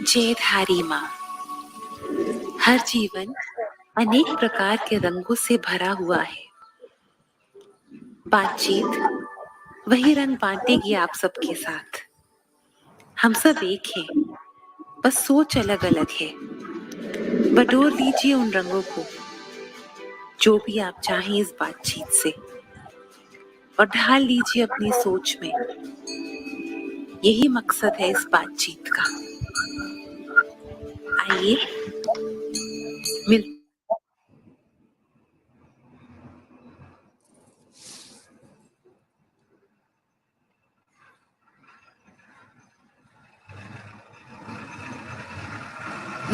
जयधारी माँ। हर जीवन अनेक प्रकार के रंगों से भरा हुआ है। बातचीत वही रंग बांटेगी आप सबके साथ। हम सब एक हैं, बस सोच अलग अलग है। बटोर लीजिए उन रंगों को, जो भी आप चाहें इस बातचीत से, और ढाल लीजिए अपनी सोच में। यही मकसद है इस बातचीत का। आइए मिल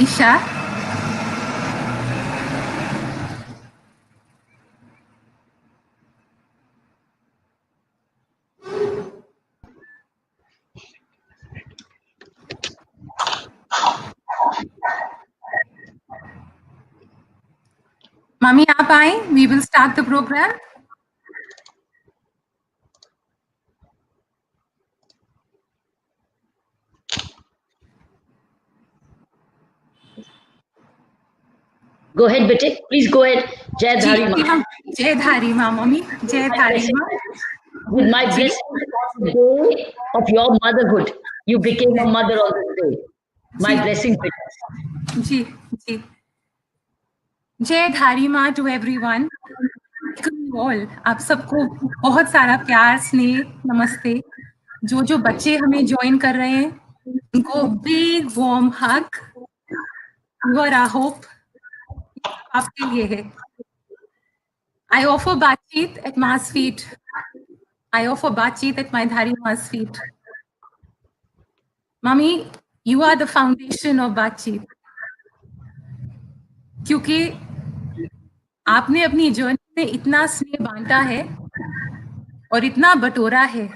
ईशा, मम्मी आप आए, we will start the programme. Go ahead, bete. Please go ahead. Jai Dhari Ma. जय धारी माँ मम्मी, जय धारी माँ। With my blessing day of your motherhood, you became a mother on this day. My blessing. जी जी, जय धारी माँ to everyone, all. आप सबको बहुत सारा प्यार, स्नेह, नमस्ते। जो बच्चे हमें ज्वाइन कर रहे हैं उनको big warm hug. Your I hope आपके लिए है। I offer Baatcheet at Ma's feet. I offer Baatcheet at my Dhari Ma's feet. Mommy, you are the foundation of Baatcheet. क्योंकि आपने अपनी जर्नी में इतना स्नेह बांटा है और इतना बटोरा है,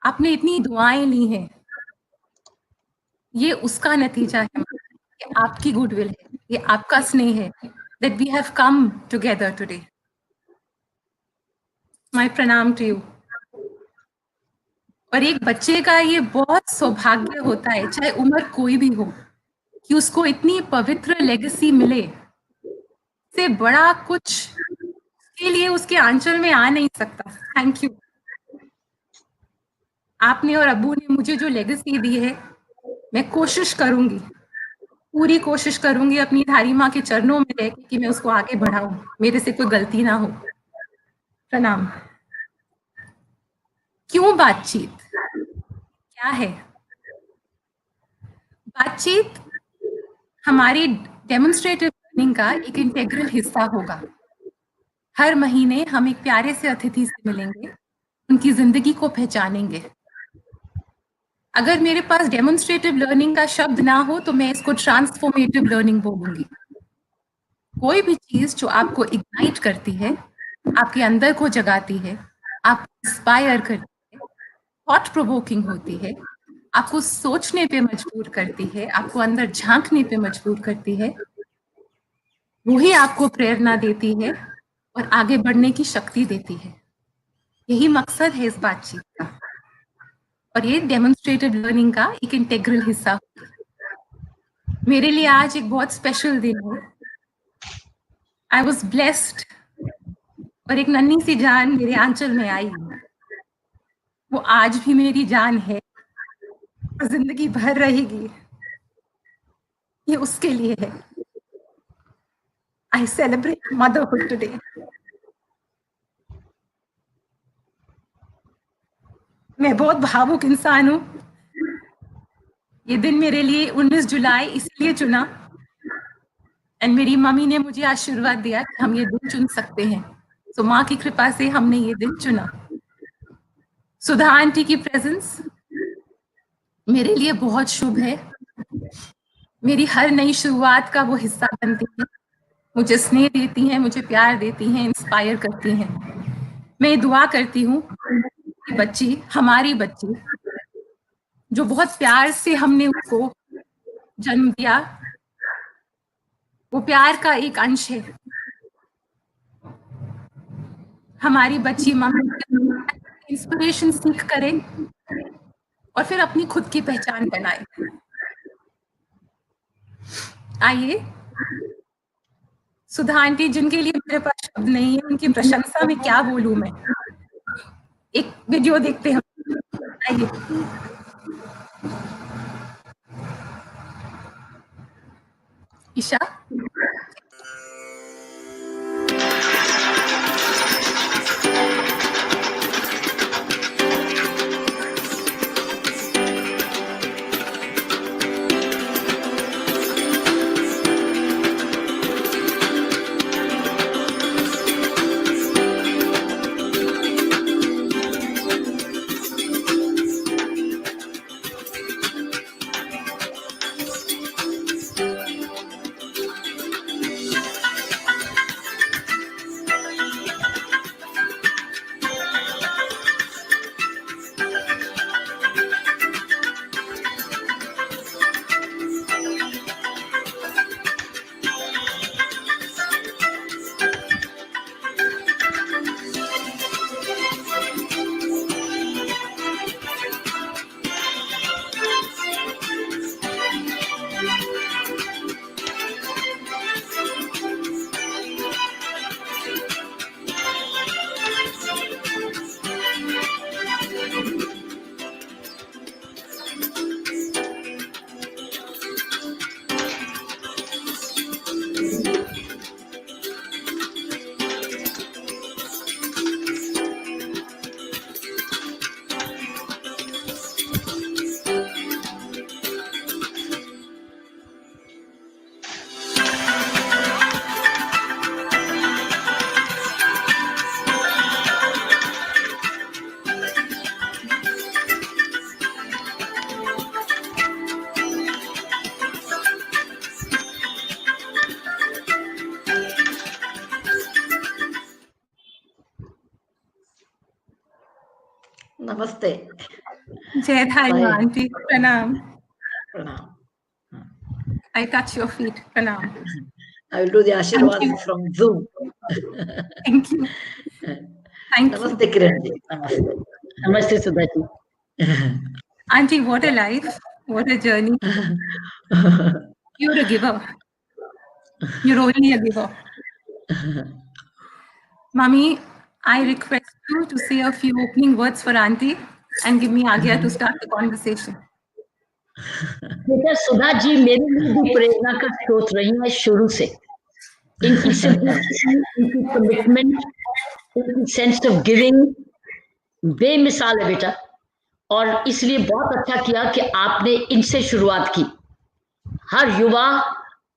आपने इतनी दुआएं ली हैं, ये उसका नतीजा है, ये आपकी गुडविल है, ये आपका स्नेह है, that we have come together today. My प्रणाम to you. और एक बच्चे का ये बहुत सौभाग्य होता है, चाहे उम्र कोई भी हो, कि उसको इतनी पवित्र लेगेसी मिले। से बड़ा कुछ के लिए उसके आंचल में आ नहीं सकता। Thank you. आपने और अब्बू ने मुझे जो लेगेसी दी है, मैं कोशिश करूंगी, पूरी कोशिश करूंगी अपनी धारी माँ के चरणों में रह कि मैं उसको आगे बढ़ाऊं, मेरे से कोई गलती ना हो। प्रणाम। क्यों बातचीत? क्या है बातचीत? हमारी डेमोन्स्ट्रेटिव लर्निंग का एक इंटेग्रल हिस्सा होगा। हर महीने हम एक प्यारे से अतिथि से मिलेंगे, उनकी जिंदगी को पहचानेंगे। अगर मेरे पास डेमोन्स्ट्रेटिव लर्निंग का शब्द ना हो तो मैं इसको ट्रांसफॉर्मेटिव लर्निंग बोलूंगी। कोई भी चीज जो आपको इग्नाइट करती है, आपके अंदर को जगाती है, आपको इंस्पायर करती है, थॉट प्रोवोकिंग होती है, आपको सोचने पे मजबूर करती है, आपको अंदर झांकने पे मजबूर करती है, वही आपको प्रेरणा देती है और आगे बढ़ने की शक्ति देती है। यही मकसद है इस बातचीत का, और ये डेमोन्स्ट्रेटिव लर्निंग का एक इंटेग्रल हिस्सा होगा। मेरे लिए आज एक बहुत स्पेशल दिन है। आई वॉज ब्लेस्ड, और एक नन्ही सी जान मेरे आंचल में आई। वो आज भी मेरी जान है, जिंदगी भर रहेगी। ये उसके लिए है। I celebrate motherhood today. मैं बहुत भावुक इंसान हूँ। ये दिन मेरे लिए 19 जुलाई इसलिए चुना, एंड मेरी मम्मी ने मुझे आशीर्वाद दिया कि हम ये दिन चुन सकते हैं। तो माँ की कृपा से हमने ये दिन चुना। सुधा आंटी की प्रेजेंस मेरे लिए बहुत शुभ है। मेरी हर नई शुरुआत का वो हिस्सा बनती है, मुझे स्नेह देती हैं, मुझे प्यार देती हैं, इंस्पायर करती हैं। मैं दुआ करती हूँ बच्ची, हमारी बच्ची, जो बहुत प्यार से हमने उसको जन्म दिया, वो प्यार का एक अंश है। हमारी बच्ची मम्मी इंस्पिरेशन सीख करे और फिर अपनी खुद की पहचान बनाए। आइए, सुधा आंटी, जिनके लिए मेरे पास शब्द नहीं है, उनकी प्रशंसा में क्या बोलूं मैं। एक वीडियो देखते हैं। आइए। ईशा, नमस्ते। जय धारी आंटी, प्रणाम। प्रणाम। I touch your feet, प्रणाम। I will do the Ashirwad from Zoom. Thank you. Thank you. Namaste, Kiran ji. Namaste. Namaste, Sudha ji. Auntie, what a life, what a journey. You're a giver. You're only a giver. Mommy, I request you to say a few opening words for Auntie and give me agya to start the conversation. बेटा, सुधा जी मेरे लिए भी प्रेरणा का स्रोत रही है शुरू से। इनकी सिंपलिसिटी, इनकी कमिटमेंट, इनकी सेंस ऑफ गिविंग बेमिसाल है बेटा। और इसलिए बहुत अच्छा किया कि आपने इनसे शुरुआत की। हर युवा,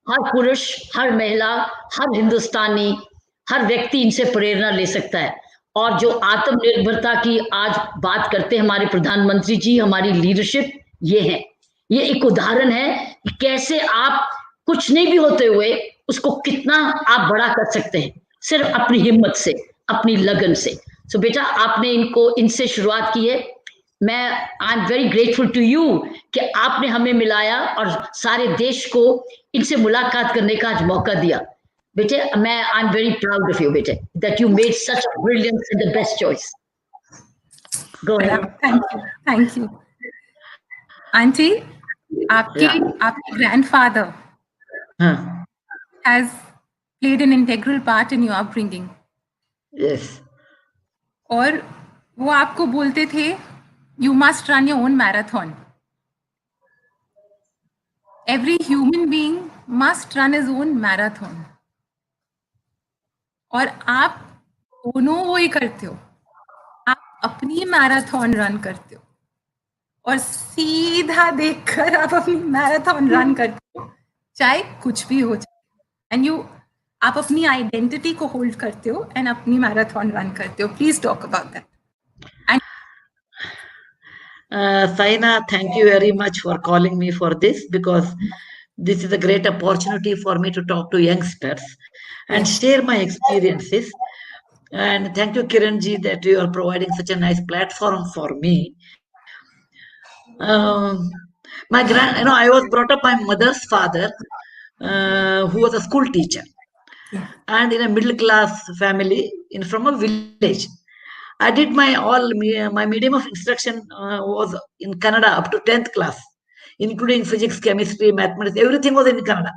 हर पुरुष, हर महिला, हर हिंदुस्तानी, हर व्यक्ति इनसे प्रेरणा ले सकता है। और जो आत्मनिर्भरता की आज बात करते हैं हमारे प्रधानमंत्री जी, हमारी लीडरशिप, ये एक उदाहरण है कि कैसे आप कुछ नहीं भी होते हुए उसको कितना आप बड़ा कर सकते हैं, सिर्फ अपनी हिम्मत से, अपनी लगन से। सो बेटा, आपने इनसे शुरुआत की है। I am very grateful to you कि आपने हमें मिलाया और सारे देश को इनसे मुलाकात करने का आज मौका दिया। बेटे, I am very proud of you बेटे, that you made such a brilliant and the best choice. Go ahead. Thank you aunty. आपके grandfather has played an integral part in your upbringing. Yes. और वो आपको बोलते थे, you must run your own marathon. Every human being must run his own marathon. और आप दोनों वो ही करते हो, आप अपनी मैराथन रन करते हो और सीधा देखकर आप अपनी मैराथन रन करते हो, चाहे कुछ भी हो जाए। एंड आप अपनी आइडेंटिटी को होल्ड करते हो एंड अपनी मैराथन रन करते हो। Please talk about that. Saina, thank you very much for calling me for this, because this is a great opportunity for me to talk to youngsters and share my experiences. And thank you, Kiranji, that you are providing such a nice platform for me. I was brought up by my mother's father, who was a school teacher, and in a middle class family from a village. I did my medium of instruction was in Kannada up to 10th class, including physics, chemistry, mathematics. Everything was in Kannada.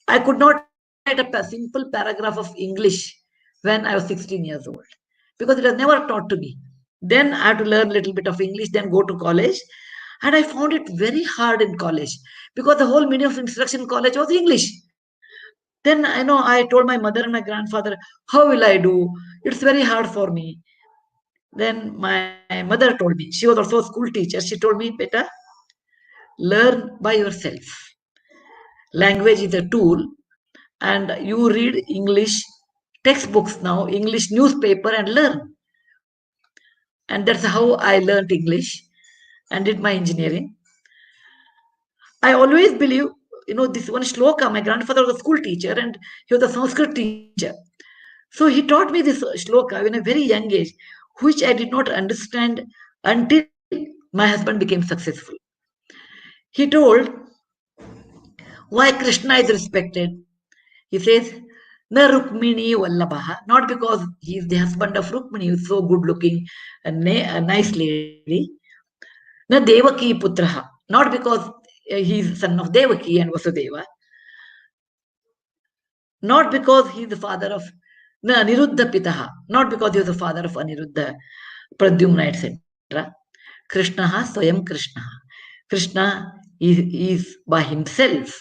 I could not write a simple paragraph of English when I was 16 years old because it was never taught to me. Then I had to learn a little bit of English, then go to college. And I found it very hard in college because the whole medium of instruction in college was English. Then I told my mother and my grandfather, how will I do? It's very hard for me. Then my mother told me, she was also a school teacher. She told me, Beta, learn by yourself. Language is a tool, and you read English textbooks now, English newspaper, and learn. And that's how I learned English and did my engineering. I always believe, this one shloka. My grandfather was a school teacher and he was a Sanskrit teacher. So he taught me this shloka in a very young age, which I did not understand until my husband became successful. He told why Krishna is respected. He says, Na Rukmini Vallabhaha, not because he is the husband of Rukmini, who is so good looking, a nice lady. Na Devaki Putraha, not because he is son of Devaki and Vasudeva, not because he is the father of Aniruddha Pitaha, not because he was the father of Aniruddha, Pradyumna, etc. Krishna Swayam Krishna. Krishna is by himself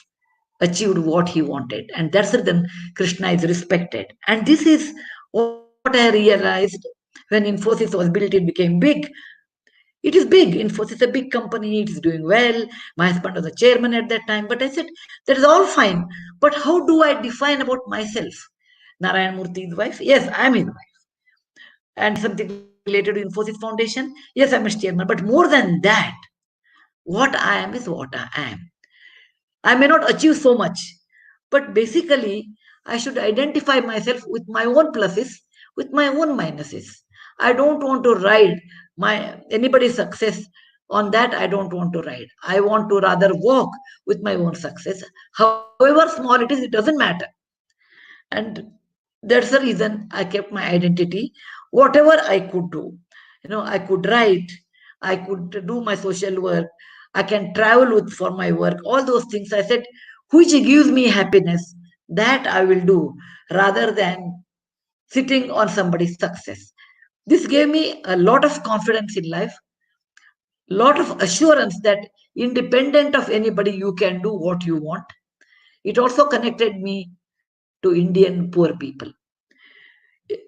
achieved what he wanted, and that's the reason Krishna is respected. And this is what I realized when Infosys was built. It became big. It is big. Infosys is a big company. It is doing well. My husband was a chairman at that time. But I said, that is all fine. But how do I define about myself? Narayan Murthy's wife? Yes, I am his wife. And something related to Infosys Foundation? Yes, I'm a chairman. But more than that, what I am is what I am. I may not achieve so much, but basically, I should identify myself with my own pluses, with my own minuses. I don't want to ride anybody's success. On that, I don't want to ride. I want to rather walk with my own success. However small it is, it doesn't matter. And that's the reason I kept my identity. Whatever I could do, I could write, I could do my social work, I can travel with for my work, all those things. I said, which gives me happiness, that I will do rather than sitting on somebody's success. This gave me a lot of confidence in life, lot of assurance that independent of anybody, you can do what you want. It also connected me to Indian poor people.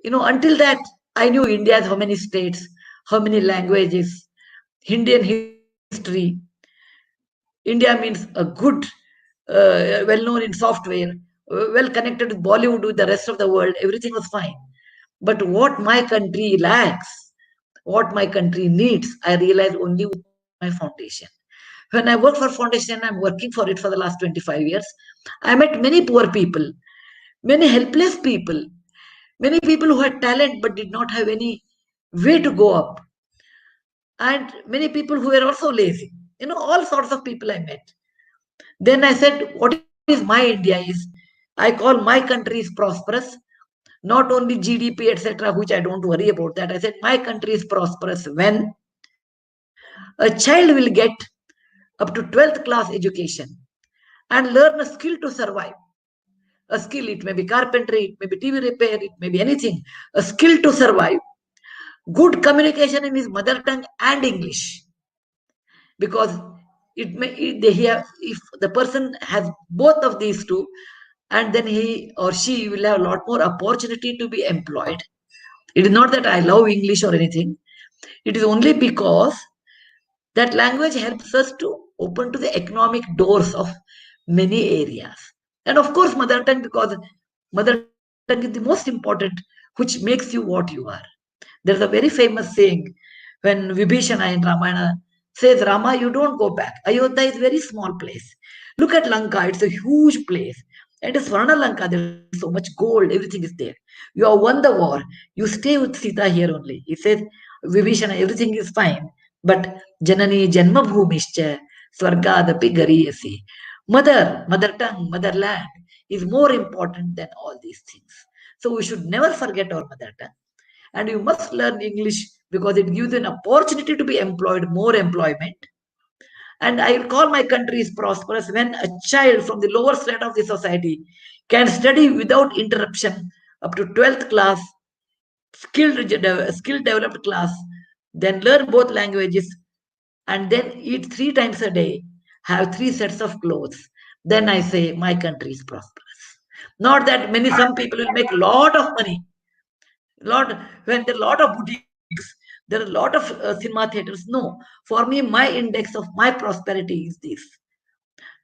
Until that, I knew India has how many states, how many languages, Indian history. India means a good, well known in software, well connected with Bollywood, with the rest of the world. Everything was fine. But what my country lacks, what my country needs, I realized only with my foundation. When I worked for foundation, I'm working for it for the last 25 years. I met many poor people, many helpless people, many people who had talent but did not have any way to go up, and many people who were also lazy. All sorts of people I met. Then I said, what is my India is, I call my country is prosperous, not only GDP, etc., which I don't worry about that. I said, my country is prosperous when a child will get up to 12th class education and learn a skill to survive. A skill, it may be carpentry, it may be TV repair, it may be anything. A skill to survive. Good communication in his mother tongue and English. Because if the person has both of these two, and then he or she will have a lot more opportunity to be employed. It is not that I love English or anything. It is only because that language helps us to open to the economic doors of many areas. And of course, mother tongue, because mother tongue is the most important, which makes you what you are. There's a very famous saying when Vibhishana in Ramayana says, Rama, you don't go back. Ayodhya is a very small place. Look at Lanka, it's a huge place. And Swarna Lanka, there's so much gold, everything is there. You have won the war. You stay with Sita here only. He says, Vibhishana, everything is fine. But Janani Janma Bhumischa, Swargadapi Gariyasi. Mother tongue, motherland is more important than all these things. So we should never forget our mother tongue. And you must learn English because it gives you an opportunity to be employed, more employment. And I will call my country is prosperous when a child from the lower strata of the society can study without interruption up to 12th class, skill developed class, then learn both languages, and then eat 3 times a day, have 3 sets of clothes. Then I say my country is prosperous. Not that some people will make a lot of money. When there are a lot of boutiques, there are a lot of cinema theaters. No, for me, my index of my prosperity is this.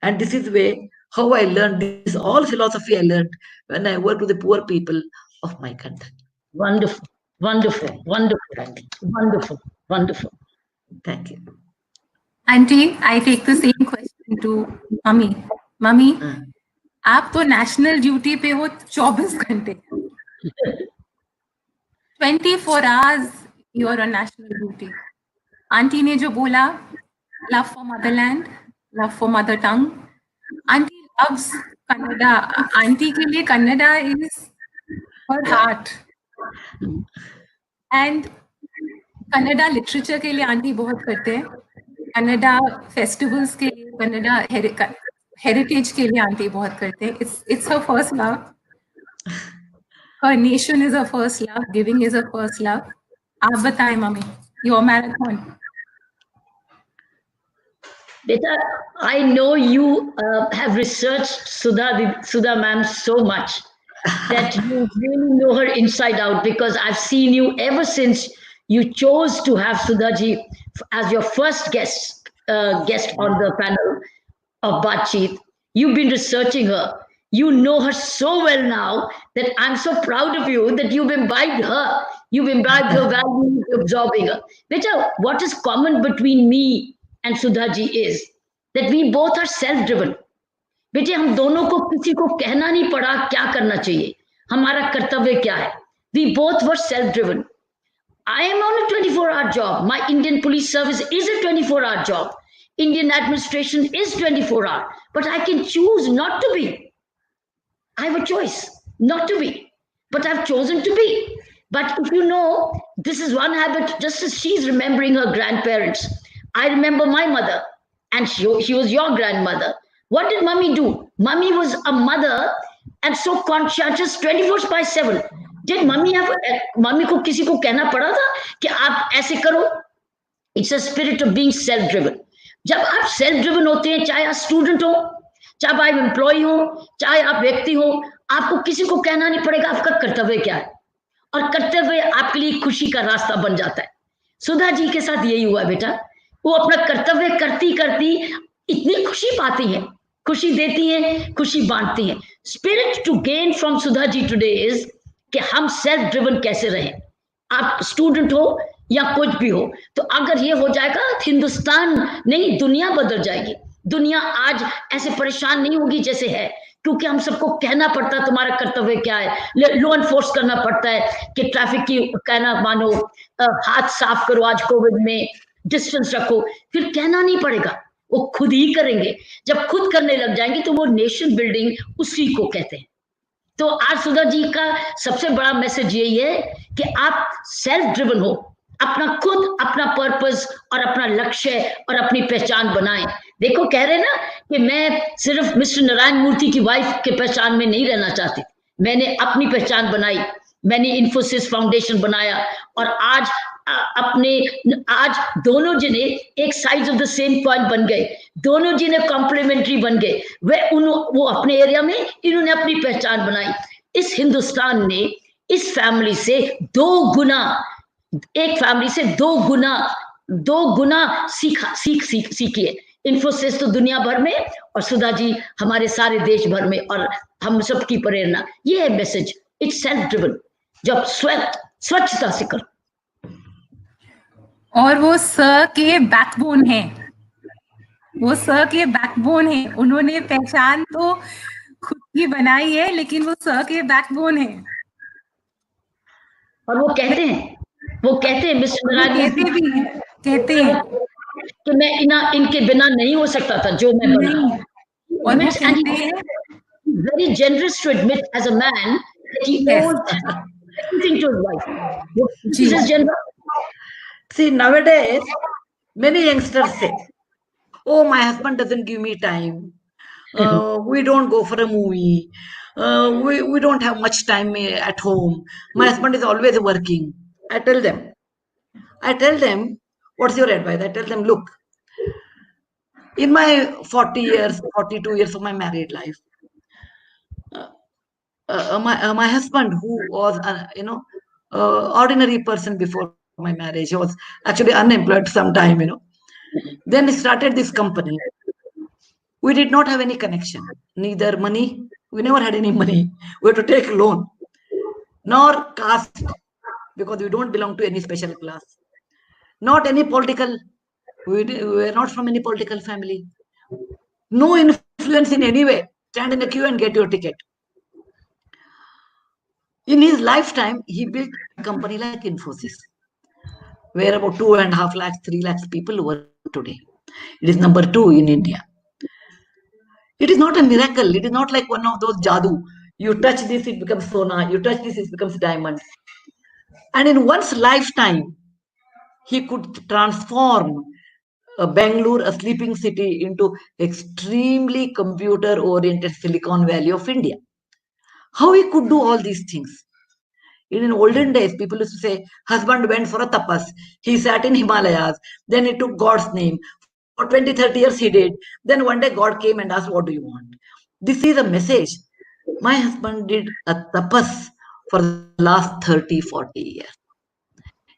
And this is way how I learned this all philosophy I learned when I work with the poor people of my country. Wonderful, wonderful, wonderful, Thank you. wonderful, wonderful. Thank you. Auntie, I take the same question to mummy. Mummy, आप तो national duty पे हो 24 घंटे, 24 hours you are on national duty. Aunty ने जो बोला, love for motherland, love for mother tongue. Auntie loves Kannada. Auntie के लिए Kannada is her heart. And Kannada literature के लिए आंटी बहुत करते हैं. Kannada festivals के लिए, Kannada heritage के लिए आंटी बहुत करते हैं. It's her first love. Her nation is her first love. Giving is her first love. आप बताएं mummy, your marathon. Beta, I know you have researched Sudha ma'am so much that you really know her inside out, because I've seen you ever since you chose to have Sudha ji as your first guest on the panel of Baatcheet. You've been researching her. You know her so well now that I'm so proud of you that you've imbibed her. You've imbibed her values, absorbing her. Beta, what is common between me and Sudha ji is that we both are self-driven. बेटे हम दोनों को किसी को कहना नहीं पड़ा क्या करना चाहिए, हमारा कर्तव्य क्या है. We both were self-driven. I am on a 24-hour job. My Indian police service is a 24-hour job. Indian administration is 24-hour. But I can choose not to be. I have a choice not to be. But I've chosen to be. But if you know, this is one habit, just as she's remembering her grandparents. I remember my mother, and she was your grandmother. What did mummy do? Mummy was a mother and so conscientious 24/7. Did mummy को किसी को कहना पड़ा था कि आप ऐसे करो? It's a spirit of being self-driven. जब आप self-driven होते हैं, चाहे आप स्टूडेंट हो, चाहे आप एम्प्लॉय हो, चाहे आप व्यक्ति हो, आपको किसी को कहना नहीं पड़ेगा आपका कर्तव्य क्या है, और कर्तव्य आपके लिए खुशी का रास्ता बन जाता है. सुधा जी के साथ यही हुआ बेटा. वो अपना कर्तव्य करती करती इतनी खुशी पाती हैं, खुशी देती हैं, खुशी बांटती हैं. Spirit to gain from Sudha ji today is कि हम सेल्फ ड्रिवन कैसे रहें. आप स्टूडेंट हो या कुछ भी हो, तो अगर ये हो जाएगा, हिंदुस्तान नहीं दुनिया बदल जाएगी. दुनिया आज ऐसे परेशान नहीं होगी जैसे है, क्योंकि हम सबको कहना पड़ता है तुम्हारा कर्तव्य क्या है. लॉ एनफोर्स करना पड़ता है कि ट्रैफिक की कहना मानो, हाथ साफ करो आज कोविड में, डिस्टेंस रखो. फिर कहना नहीं पड़ेगा, वो खुद ही करेंगे. जब खुद करने लग जाएंगे तो वो नेशन बिल्डिंग उसी को कहते हैं. तो आज सुधा जी का सबसे बड़ा मैसेज यही है कि आप सेल्फ ड्रिवन हो, अपना खुद अपना पर्पस और अपना लक्ष्य और अपनी पहचान बनाएं. देखो कह रहे ना कि मैं सिर्फ मिस्टर नारायण मूर्ति की वाइफ के पहचान में नहीं रहना चाहती. मैंने अपनी पहचान बनाई, मैंने इन्फोसिस फाउंडेशन बनाया, और आज आज दोनों जने एक side of the same coin बन गए, दोनों जने कॉम्प्लीमेंट्री बन गए. वो अपने एरिया में, इन्होंने अपनी पहचान बनाई. इस हिंदुस्तान ने इस फैमिली से एक फैमिली से दो गुना सीखी है. इन्फोसिस तो दुनिया भर में, और सुधा जी हमारे सारे देश भर में, और हम सबकी प्रेरणा. ये है मैसेज. It's self driven. जब स्वच्छता से करो. और वो के बैकबोन है, वो के बैकबोन है. उन्होंने पहचान तो खुद की बनाई है, लेकिन वो सर के बैकबोन है। और वो कहते हैं मिस कहते हैं कि मैं इनके बिना नहीं हो सकता था जो मैं बना। नहीं, और वो कहते हैं very generous to admit as a man that he Yes. owes everything to his wife. This जी, is generous. See, nowadays, many youngsters say, "Oh, my husband doesn't give me time. We don't go for a movie. We don't have much time at home. My husband is always working." I tell them, what's your advice? I tell them, look, in my 40 years, 42 years of my married life, my husband, who was ordinary person before my marriage, he was actually unemployed sometime. Then he started this company. We did not have any connection, neither money. We never had any money. We had to take loan, nor caste, because we don't belong to any special class. Not any political. We were not from any political family. No influence in any way. Stand in a queue and get your ticket. In his lifetime, he built a company like Infosys, where about 2.5 lakhs, 3 lakhs people work today. It is number 2 in India. It is not a miracle. It is not like one of those jadoo. You touch this, it becomes sona. You touch this, it becomes diamond. And in one's lifetime, he could transform Bangalore, a sleeping city, into extremely computer-oriented Silicon Valley of India. How he could do all these things? In olden days, people used to say, husband went for a tapas. He sat in Himalayas. Then he took God's name. For 20, 30 years he did. Then one day God came and asked, what do you want? This is a message. My husband did a tapas for the last 30, 40 years.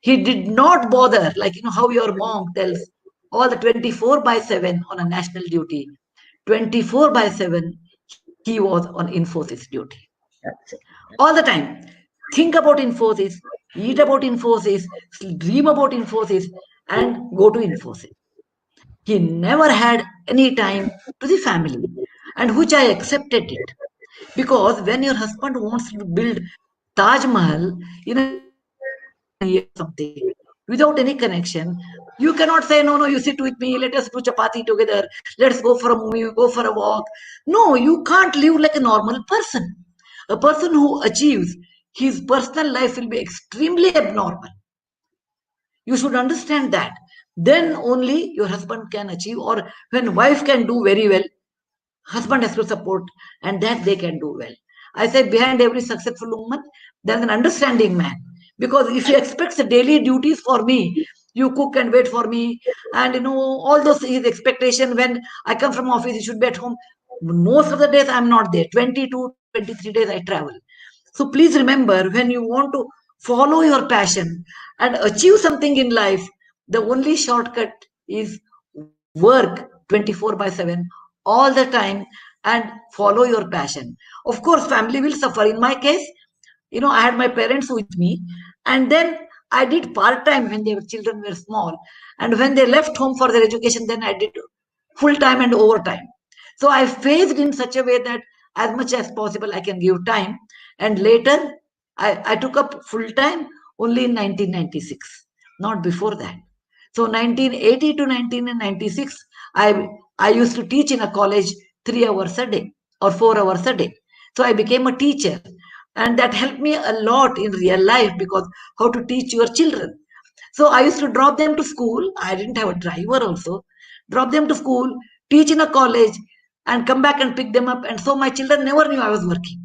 He did not bother, like, how your mom tells all the 24 by 7 on a national duty. 24 by 7, he was on Infosys duty. All the time. Think about Infosys, eat about Infosys, dream about Infosys, and go to Infosys. He never had any time to the family, and which I accepted it. Because when your husband wants to build Taj Mahal in a year something without any connection, you cannot say, no, you sit with me, let us do chapati together, let's go for a movie, go for a walk. No, you can't live like a normal person. A person who achieves, his personal life will be extremely abnormal. You should understand that. Then only your husband can achieve, or when wife can do very well, husband has to support, and that they can do well. I say behind every successful woman, there's an understanding man. Because if he expects daily duties for me, you cook and wait for me, and all those his expectation when I come from office, he should be at home. Most of the days I'm not there. 22, 23 days I travel. So please remember, when you want to follow your passion and achieve something in life, the only shortcut is work 24 by 7 all the time and follow your passion. Of course, family will suffer. In my case, I had my parents with me, and then I did part time when their children were small. And when they left home for their education, then I did full time and overtime. So I phased in such a way that as much as possible I can give time. And later, I took up full time only in 1996, not before that. So 1980 to 1996, I used to teach in a college 3 hours a day or 4 hours a day. So I became a teacher, and that helped me a lot in real life, because how to teach your children. So I used to drop them to school. I didn't have a driver also. Drop them to school, teach in a college, and come back and pick them up. And so my children never knew I was working.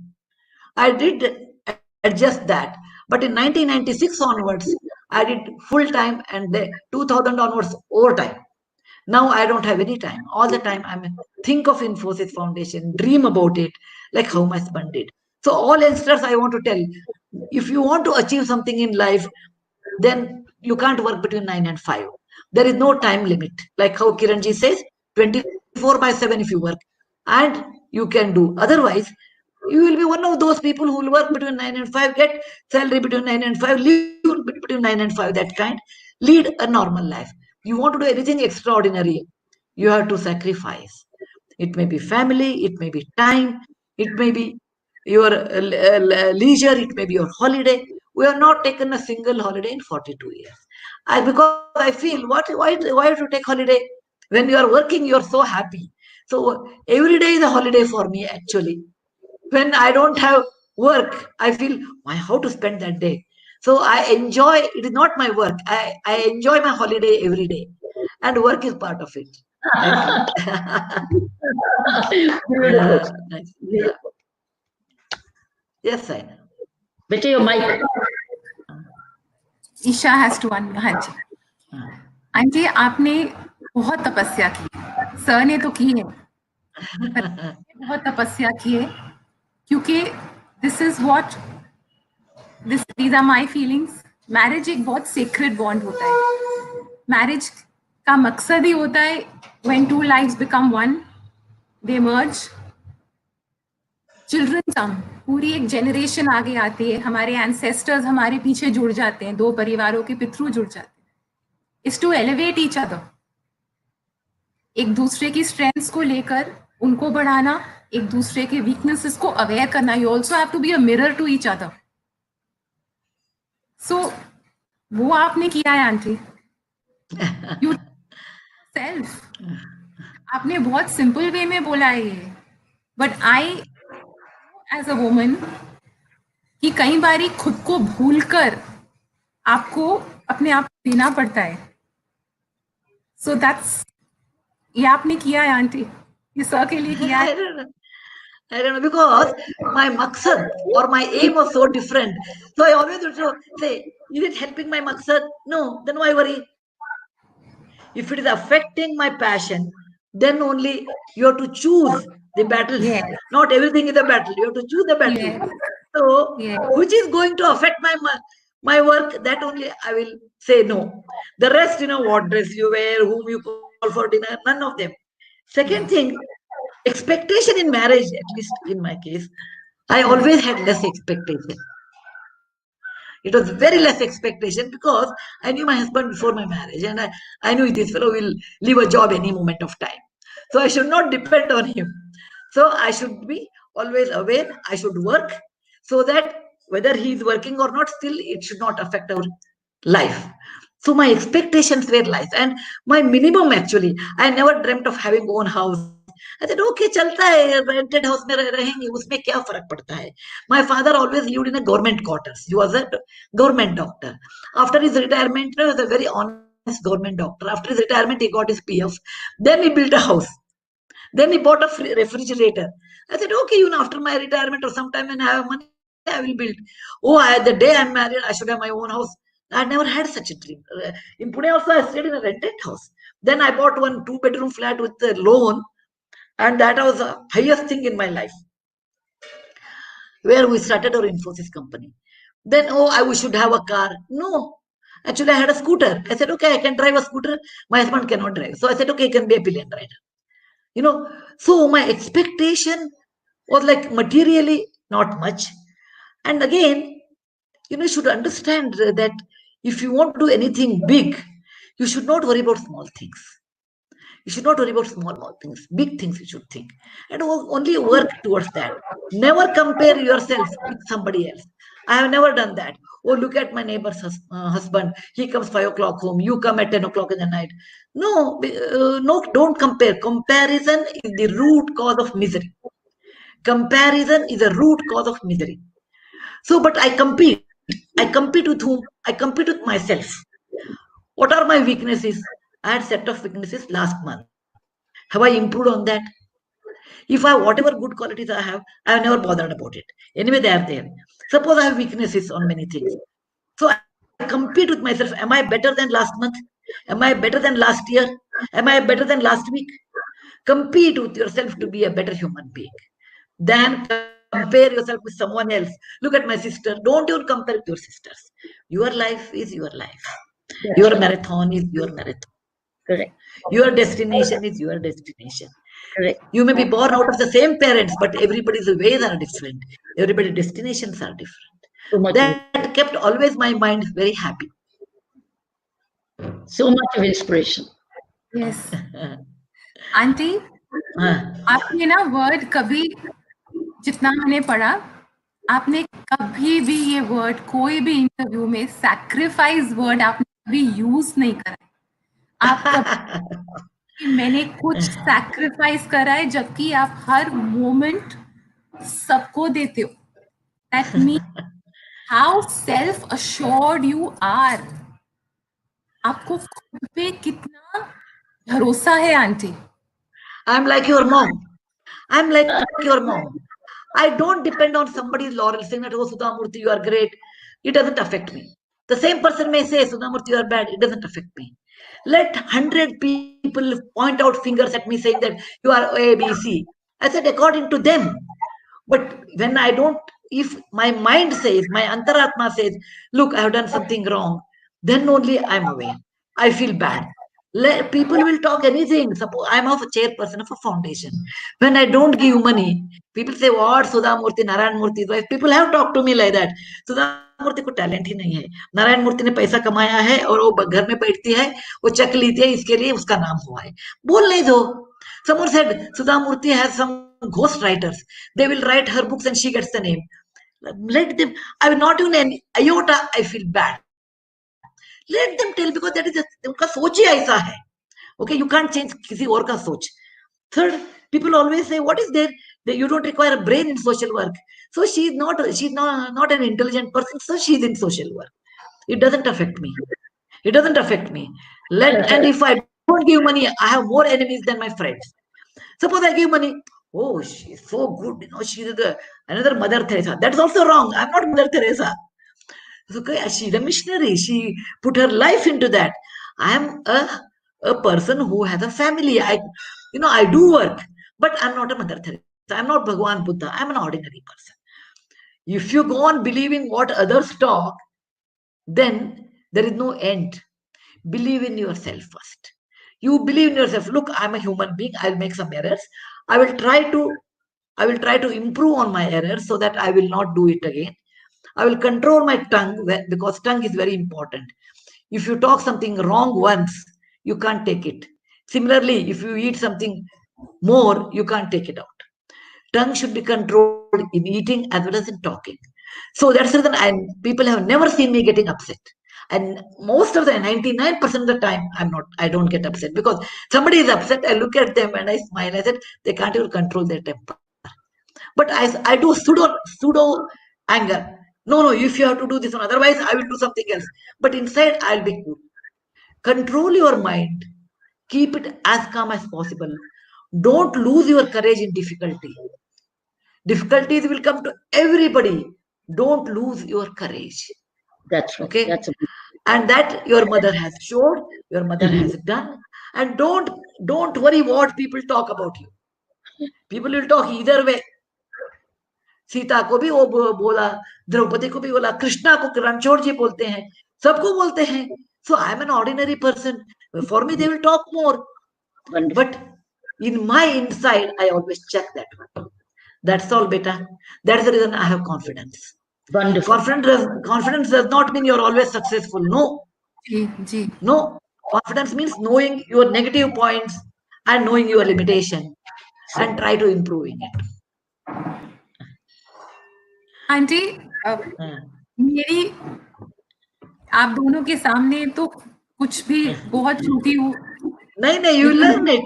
I did adjust that. But in 1996 onwards, I did full time, and 2000 onwards overtime. Now I don't have any time. All the time I'm think of Infosys Foundation, dream about it, like how my husband did. So all youngsters, I want to tell, if you want to achieve something in life, then you can't work between 9 and 5. There is no time limit. Like how Kiranji says, 24 by 7 if you work. And you can do. Otherwise, you will be one of those people who will work between 9 and 5, get salary between 9 and 5, live between 9 and 5, that kind, lead a normal life. You want to do anything extraordinary, you have to sacrifice. It may be family, it may be time, it may be your leisure, it may be your holiday. We have not taken a single holiday in 42 years. Because I feel, why to take holiday? When you are working, you are so happy. So every day is a holiday for me, actually. When I don't have work, I feel, why, how to spend that day? So I enjoy, it is not my work. I enjoy my holiday every day. And work is part of it, I feel. Beautiful. Nice. Yeah. Yes, I know. Beta, your mic. Isha has to one. हाँ जी aunty, आपने बहुत तपस्या की, sir ने तो की है, बहुत तपस्या की है, क्योंकि this is what these are my feelings. Marriage एक बहुत सीक्रेट बॉन्ड होता है। मैरिज का मकसद ही होता है when two lives become one, they merge, children come, पूरी एक जनरेशन आगे आती है, हमारे एंसेस्टर्स हमारे पीछे जुड़ जाते हैं, दो परिवारों के पितृ जुड़ जाते हैं। Is to elevate each other, एक दूसरे की स्ट्रेंथ्स को लेकर उनको बढ़ाना, एक दूसरे के वीकनेसेस को अवेयर करना। You also have to be a mirror to each other. So वो आपने किया है आंटी। यू सेल्फ, आपने बहुत सिंपल वे में बोला है ये, but I as a woman कि कई बारी खुद को भूलकर आपको अपने आप को देना पड़ता है। सो दैट्स, ये आपने किया है आंटी, ये सर के लिए किया है। I don't know, because my maksad or my aim was so different. So I always would say, is it helping my maksad? No, then why worry? If it is affecting my passion, then only you have to choose the battles. Yes. Not everything is a battle. You have to choose the battle. Yes. So, Yes. which is going to affect my work, that only I will say no. The rest, what dress you wear, whom you call for dinner, none of them. Second thing, expectation in marriage, at least in my case, I always had less expectation. It was very less expectation because I knew my husband before my marriage, and I knew this fellow will leave a job any moment of time. So I should not depend on him. So I should be always aware. I should work so that whether he is working or not, still it should not affect our life. So my expectations were less, and my minimum, actually, I never dreamt of having own house. I said, okay, चलता है, rented house में रहेंगे, उसमें क्या फर्क पड़ता है? My father always lived in a government quarters. He was a government doctor. After his retirement, he was a very honest government doctor. After his retirement, he got his PF. Then he built a house. Then he bought a refrigerator. I said, okay, after my retirement or sometime when I have money, I will build. Oh, the day I'm married, I should have my own house. I never had such a dream. In Pune also, I stayed in a rented house. Then I bought one 2-bedroom flat with a loan, and that was the highest thing in my life, where we started our Infosys company. Then, we should have a car. No, actually, I had a scooter. I said, okay, I can drive a scooter. My husband cannot drive. So I said, okay, he can be a pillion rider. So my expectation was like materially not much. And again, you should understand that if you want to do anything big, you should not worry about small things. You should not worry about small things. Big things you should think. And only work towards that. Never compare yourself with somebody else. I have never done that. Oh, look at my neighbor's husband. He comes 5 o'clock home. You come at 10 o'clock in the night. No, don't compare. Comparison is the root cause of misery. Comparison is a root cause of misery. So, but I compete. I compete with whom? I compete with myself. What are my weaknesses? I had set of weaknesses last month. Have I improved on that? If I have whatever good qualities I have never bothered about it. Anyway, they are there. Suppose I have weaknesses on many things. So I compete with myself. Am I better than last month? Am I better than last year? Am I better than last week? Compete with yourself to be a better human being. Then compare yourself with someone else. Look at my sister. Don't even compare with your sisters. Your life is your life. Yes. Your marathon is your marathon. Correct. Your destination is your destination. Correct. You may be born out of the same parents, but everybody's ways are different. Everybody's destinations are different. So much, That kept always my mind very happy. so much of inspiration. Yes. Aunty, आपने ना word कभी जितना मैंने पढ़ा, आपने कभी भी ये वर्ड कोई भी इंटरव्यू में सैक्रिफाइस वर्ड आपने कभी यूज नहीं करा है। आप कभी मैंने कुछ सैक्रिफाइस करा है, जबकि आप हर मोमेंट सबको देते हो। That means how self assured you are. आपको खुद पे कितना भरोसा है aunty. I'm like your mom. I'm like your mom. I don't depend on somebody's laurel saying that, oh, Sudha Murty, you are great. It doesn't affect me. The same person may say, Sudha Murty, you are bad. It doesn't affect me. Let 100 people point out fingers at me saying that you are A, B, C. I said, according to them. But when I don't, if my mind says, my antaratma says, look, I have done something wrong, then only I'm aware. I feel bad. People will talk anything. Suppose I'm a chairperson of a foundation. When I don't give money, people say, what, Sudha Murty, Narayan Murty's wife. People have talked to me like that. Sudha मूर्ति को talent ही नहीं है, नारायण मूर्ति ने पैसा कमाया है और वो घर में बैठती है, वो चेक लेती है, इसके लिए उसका नाम हुआ है. बोल नहीं दो. Someone said Sudha Murty has some ghost writers. They will write her books and she gets the name. Let them. I will not even an iota. I feel bad. Let them tell, because that is उनका सोच ही ऐसा है. Okay, you can't change किसी और का सोच. Third, people always say, what is there? You don't require a brain in social work. So she's not an intelligent person. So she's in social work. It doesn't affect me. It doesn't affect me. And if I don't give money, I have more enemies than my friends. Suppose I give money. Oh, she's so good. You know, she's another Mother Teresa. That's also wrong. I'm not Mother Teresa. So she's a missionary. She put her life into that. I am a person who has a family. I do work, but I'm not a Mother Teresa. I'm not Bhagwan Buddha. I'm an ordinary person. If you go on believing what others talk, then there is no end. Believe in yourself first. You believe in yourself. Look, I'm a human being. I'll make some errors. I will try to improve on my errors so that I will not do it again. I will control my tongue, because tongue is very important. If you talk something wrong once, you can't take it. Similarly, if you eat something more, you can't take it out. Tongue should be controlled in eating as well as in talking. So that's the reason people have never seen me getting upset. And most of the 99% of the time, I don't get upset, because somebody is upset. I look at them and I smile. I said, they can't even control their temper. But I do pseudo anger. No, if you have to do this one, otherwise I will do something else. But inside, I'll be cool. Control your mind. Keep it as calm as possible. Don't lose your courage in difficulty. Difficulties will come to everybody. Don't lose your courage. That's right. Okay? That's and that your mother has showed, your mother has done. And don't worry what people talk about you. People will talk either way. Sita को भी वो बोला, द्रौपदी को भी बोला, कृष्णा को रणछोड़ जी बोलते हैं, सबको बोलते हैं. So I'm an ordinary person. For me, they will talk more. wonderful. But in my inside, I always check that one. That's all, beta. That's the reason I have confidence. Wonderful. Confidence does not mean you're always successful. No. No. Confidence means knowing your negative points and knowing your limitation and try to improving it. Aunty, मेरी आप दोनों के सामने तो कुछ भी बहुत छोटी हूँ. नहीं, you learn it.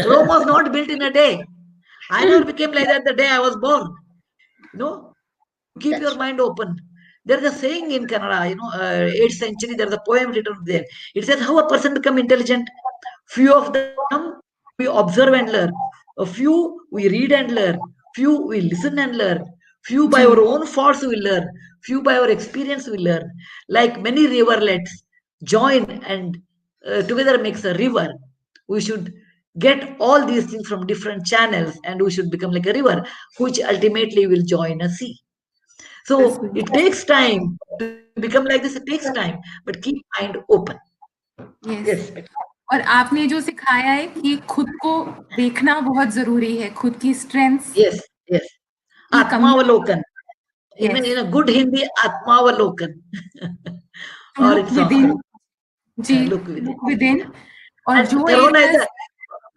Rome was not built in a day. I never became like that the day I was born. Keep your mind open. There is a saying in Kannada, 8th century, there is a poem written there. It says how a person become intelligent. Few of them we observe and learn. A few we read and learn. Few we listen and learn. Few by our own faults we learn. Few by our experience we learn. Like many riverlets join and together makes a river. We should get all these things from different channels and we should become like a river, which ultimately will join a sea. So it takes time to become like this. It takes time, but keep mind open. Yes. और आपने जो सिखाया है कि खुद को देखना बहुत जरूरी है, खुद की स्ट्रेंथ्स. Yes. आत्मावलोकन. In a good Hindi, आत्मावलोकन. Or it's within. जी, look within. और जो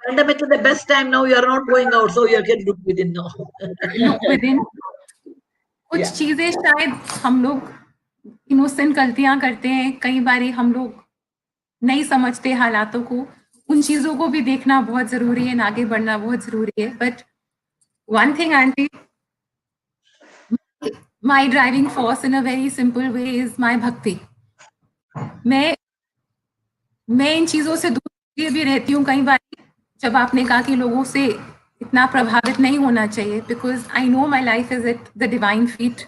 Pandemic is the best time now. You are not going out, so you can look within now. look within. कुछ Yeah. चीजें शायद हम लोग इनोसेंट गलतियां करते हैं, कई बारी हम लोग नहीं समझते हालातों को, उन चीजों को भी देखना बहुत जरूरी है, आगे बढ़ना बहुत जरूरी है. But one thing aunty, my driving force in a very simple way is my भक्ति. मैं इन चीजों से दूर भी रहती हूँ कई बार, जब आपने कहा कि लोगों से इतना प्रभावित नहीं होना चाहिए, because I know my life is at the divine feet,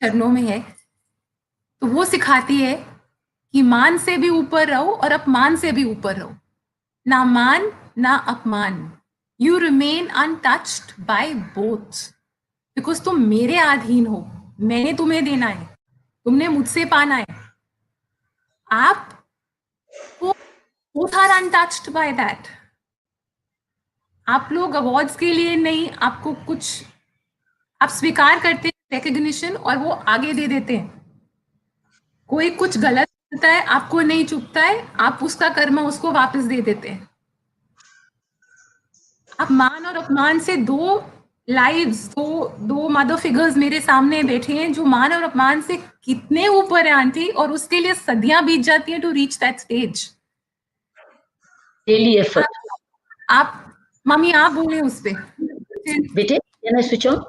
चरणों में है. तो वो सिखाती है कि मान से भी ऊपर रहो और अपमान से भी ऊपर रहो. ना मान ना अपमान. You remain untouched by both, because तुम मेरे अधीन हो. मैंने तुम्हें देना है, तुमने मुझसे पाना है. आप both are untouched by that. आप लोग अवार्ड्स के लिए नहीं, आपको कुछ आप स्वीकार करते हैं रिकग्निशन और वो आगे दे देते हैं. कोई कुछ गलत करता है, आपको नहीं चुभता है, आप उसका कर्म उसको वापस दे देते हैं. आप मान और अपमान से दो लाइव्स, दो मदर फिगर्स मेरे सामने बैठे हैं जो मान और अपमान से कितने ऊपर है आंटी, और उसके लिए सदियां बीत जाती हैं to reach that stage. Daily effort. आप मम्मी आप बोले उस पे. Bete, can I switch on?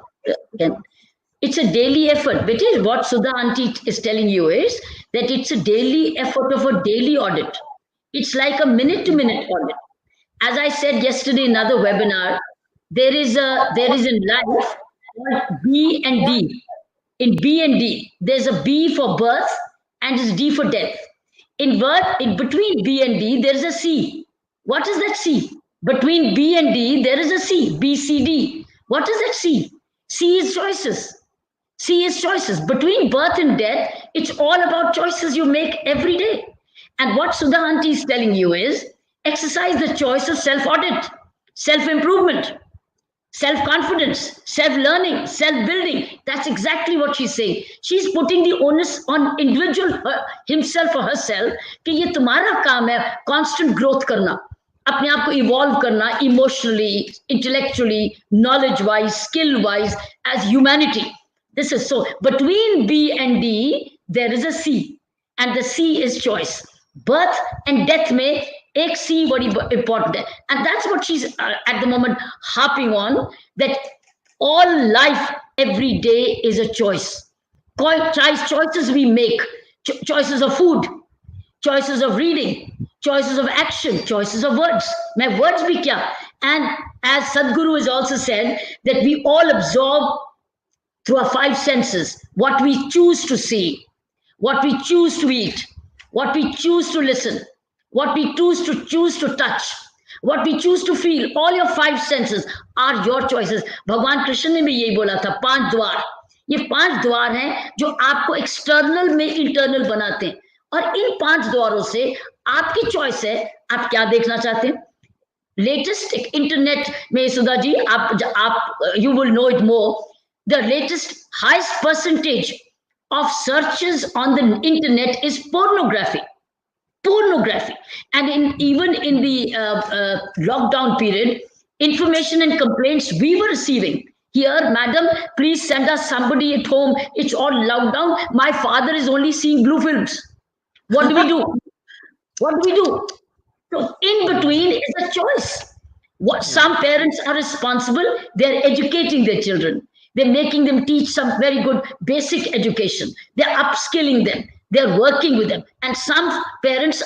It's a daily effort. Bete, what Sudha auntie is telling you is that it's a daily effort of a daily audit. It's like a minute-to-minute audit. As I said yesterday in another webinar, there is in life called B and D. In B and D, there's a B for birth and it's D for death. In between B and D, there is a C. What is that C? Between B and D, there is a C, B, C, D. What is that C? C is choices. C is choices. Between birth and death, it's all about choices you make every day. And what Sudha auntie is telling you is exercise the choice of self-audit, self-improvement, self-confidence, self-learning, self-building. That's exactly what she's saying. She's putting the onus on individual himself or herself कि ये तुम्हारा काम है constant growth करना, अपने आप को evolve करना emotionally, intellectually, knowledge-wise, skill-wise, as humanity. This is so. Between B and D, there is a C, and the C is choice. Birth and death में एक C बड़ी important है, and that's what she's at the moment harping on, that all life every day is a choice. Choices we make, choices of food, choices of reading, choices of action, choices of words. My words bhi kya? And as Sadhguru has also said, that we all absorb through our five senses what we choose to see, what we choose to eat, what we choose to listen, what we choose to touch, what we choose to feel. All your five senses are your choices. भगवान कृष्ण ने भी यही बोला था, 5 द्वार. ये 5 द्वार हैं जो आपको एक्सटर्नल में इंटरनल बनाते हैं, और इन 5 द्वारों से आपकी चॉइस है आप क्या देखना चाहते हैं. लेटेस्ट इंटरनेट में सुधा जी आप you will know it more. The latest highest percentage of searches on the internet is pornography. And even in the lockdown period, information and complaints we were receiving. Here, madam, please send us somebody at home. It's all lockdown. My father is only seeing blue films. What do we do? So in between is a choice. Some parents are responsible. They're educating their children. They're making them teach some very good basic education. They're upskilling them. They're working with them. And some parents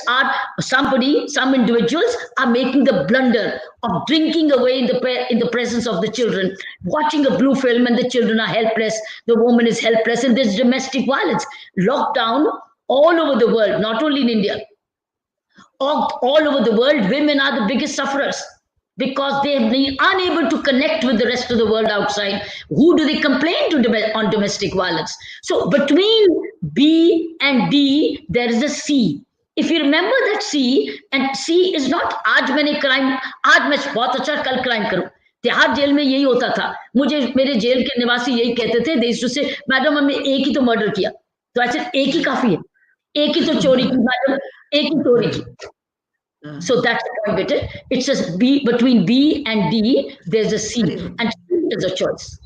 some individuals are making the blunder of drinking away in the presence of the children, watching a blue film, and the children are helpless. The woman is helpless, and there's domestic violence. Lockdown all over the world, not only in India. All over the world, women are the biggest sufferers, because they have been unable to connect with the rest of the world outside. Who do they complain to on domestic violence? So between B and D, there is a C. If you remember that C, and C is not आज मैंने crime, आज मैं बहुत अच्छा कल crime करूं. Tihar jail में यही होता था. मेरे जेल के निवासी यही कहते थे, देश से मैडम हमने एक ही तो मर्डर किया. तो ऐसे एक ही काफी है. एक ही तो चोरी की मैडम, एक ही चोरी की. So that's the point with it. It's just B, between B and D, there's a C. Very good. And C is a choice.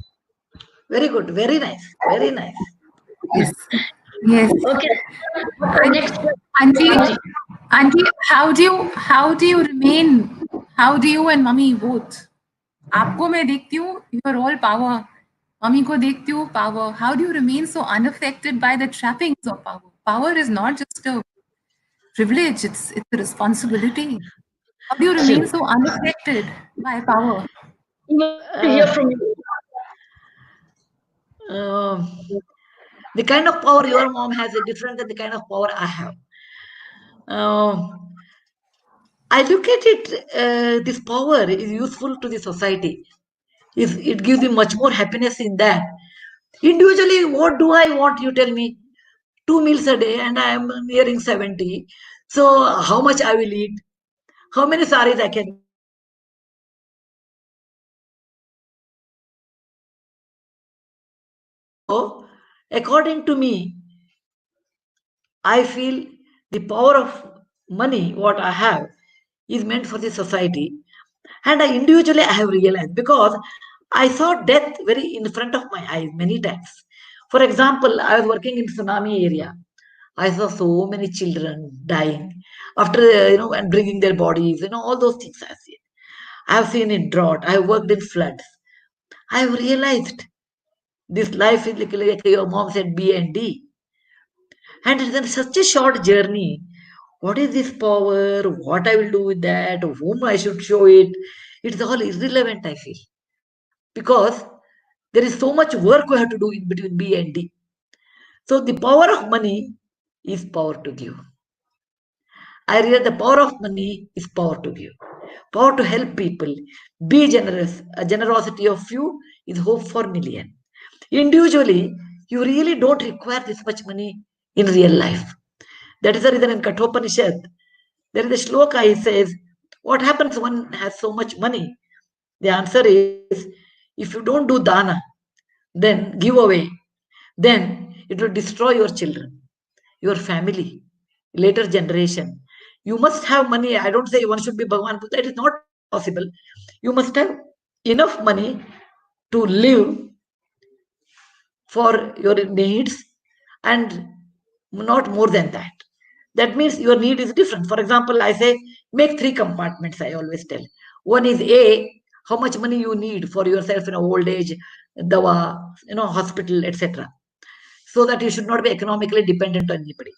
Very good. Very nice. Very nice. Yes. Yes. Okay. Next Auntie, how do you remain? How do you and mummy both? आपको मैं देखती हूँ, you are all power. Mummy को देखती हूँ, power. How do you remain so unaffected by the trappings of power? Power is not just a privilege; it's a responsibility. How do you remain so unaffected by power? We want to hear from you. The kind of power your mom has is different than the kind of power I have. I look at it, this power is useful to the society. It gives me much more happiness in that. Individually, what do I want? You tell me. 2 meals a day, and I am nearing 70. So, how much I will eat? How many saris I can wear? So, according to me, I feel the power of money, what I have, is meant for the society. And individually, I have realized because I saw death very in front of my eyes many times. For example, I was working in tsunami area. I saw so many children dying after, and bringing their bodies, all those things I have seen. I have seen in drought. I have worked in floods. I have realized this life is like your mom said, B and D. And it's such a short journey. What is this power? What I will do with that? Whom I should show it? It's all irrelevant, I feel. Because there is so much work we have to do in between B and D. So the power of money is power to give. I realize the power of money is power to give. Power to help people. Be generous. A generosity of few is hope for million. Individually, you really don't require this much money in real life. That is the reason in Kathopanishad, there is a shloka, he says, what happens when one has so much money? The answer is, if you don't do dana, then give away, then it will destroy your children, your family, later generation. You must have money. I don't say one should be Bhagwan Buddha. It is not possible. You must have enough money to live for your needs and not more than that. That means your need is different. For example, I say make 3 compartments, I always tell. One is A, how much money you need for yourself in old age, dawa, hospital, etc. So that you should not be economically dependent on anybody.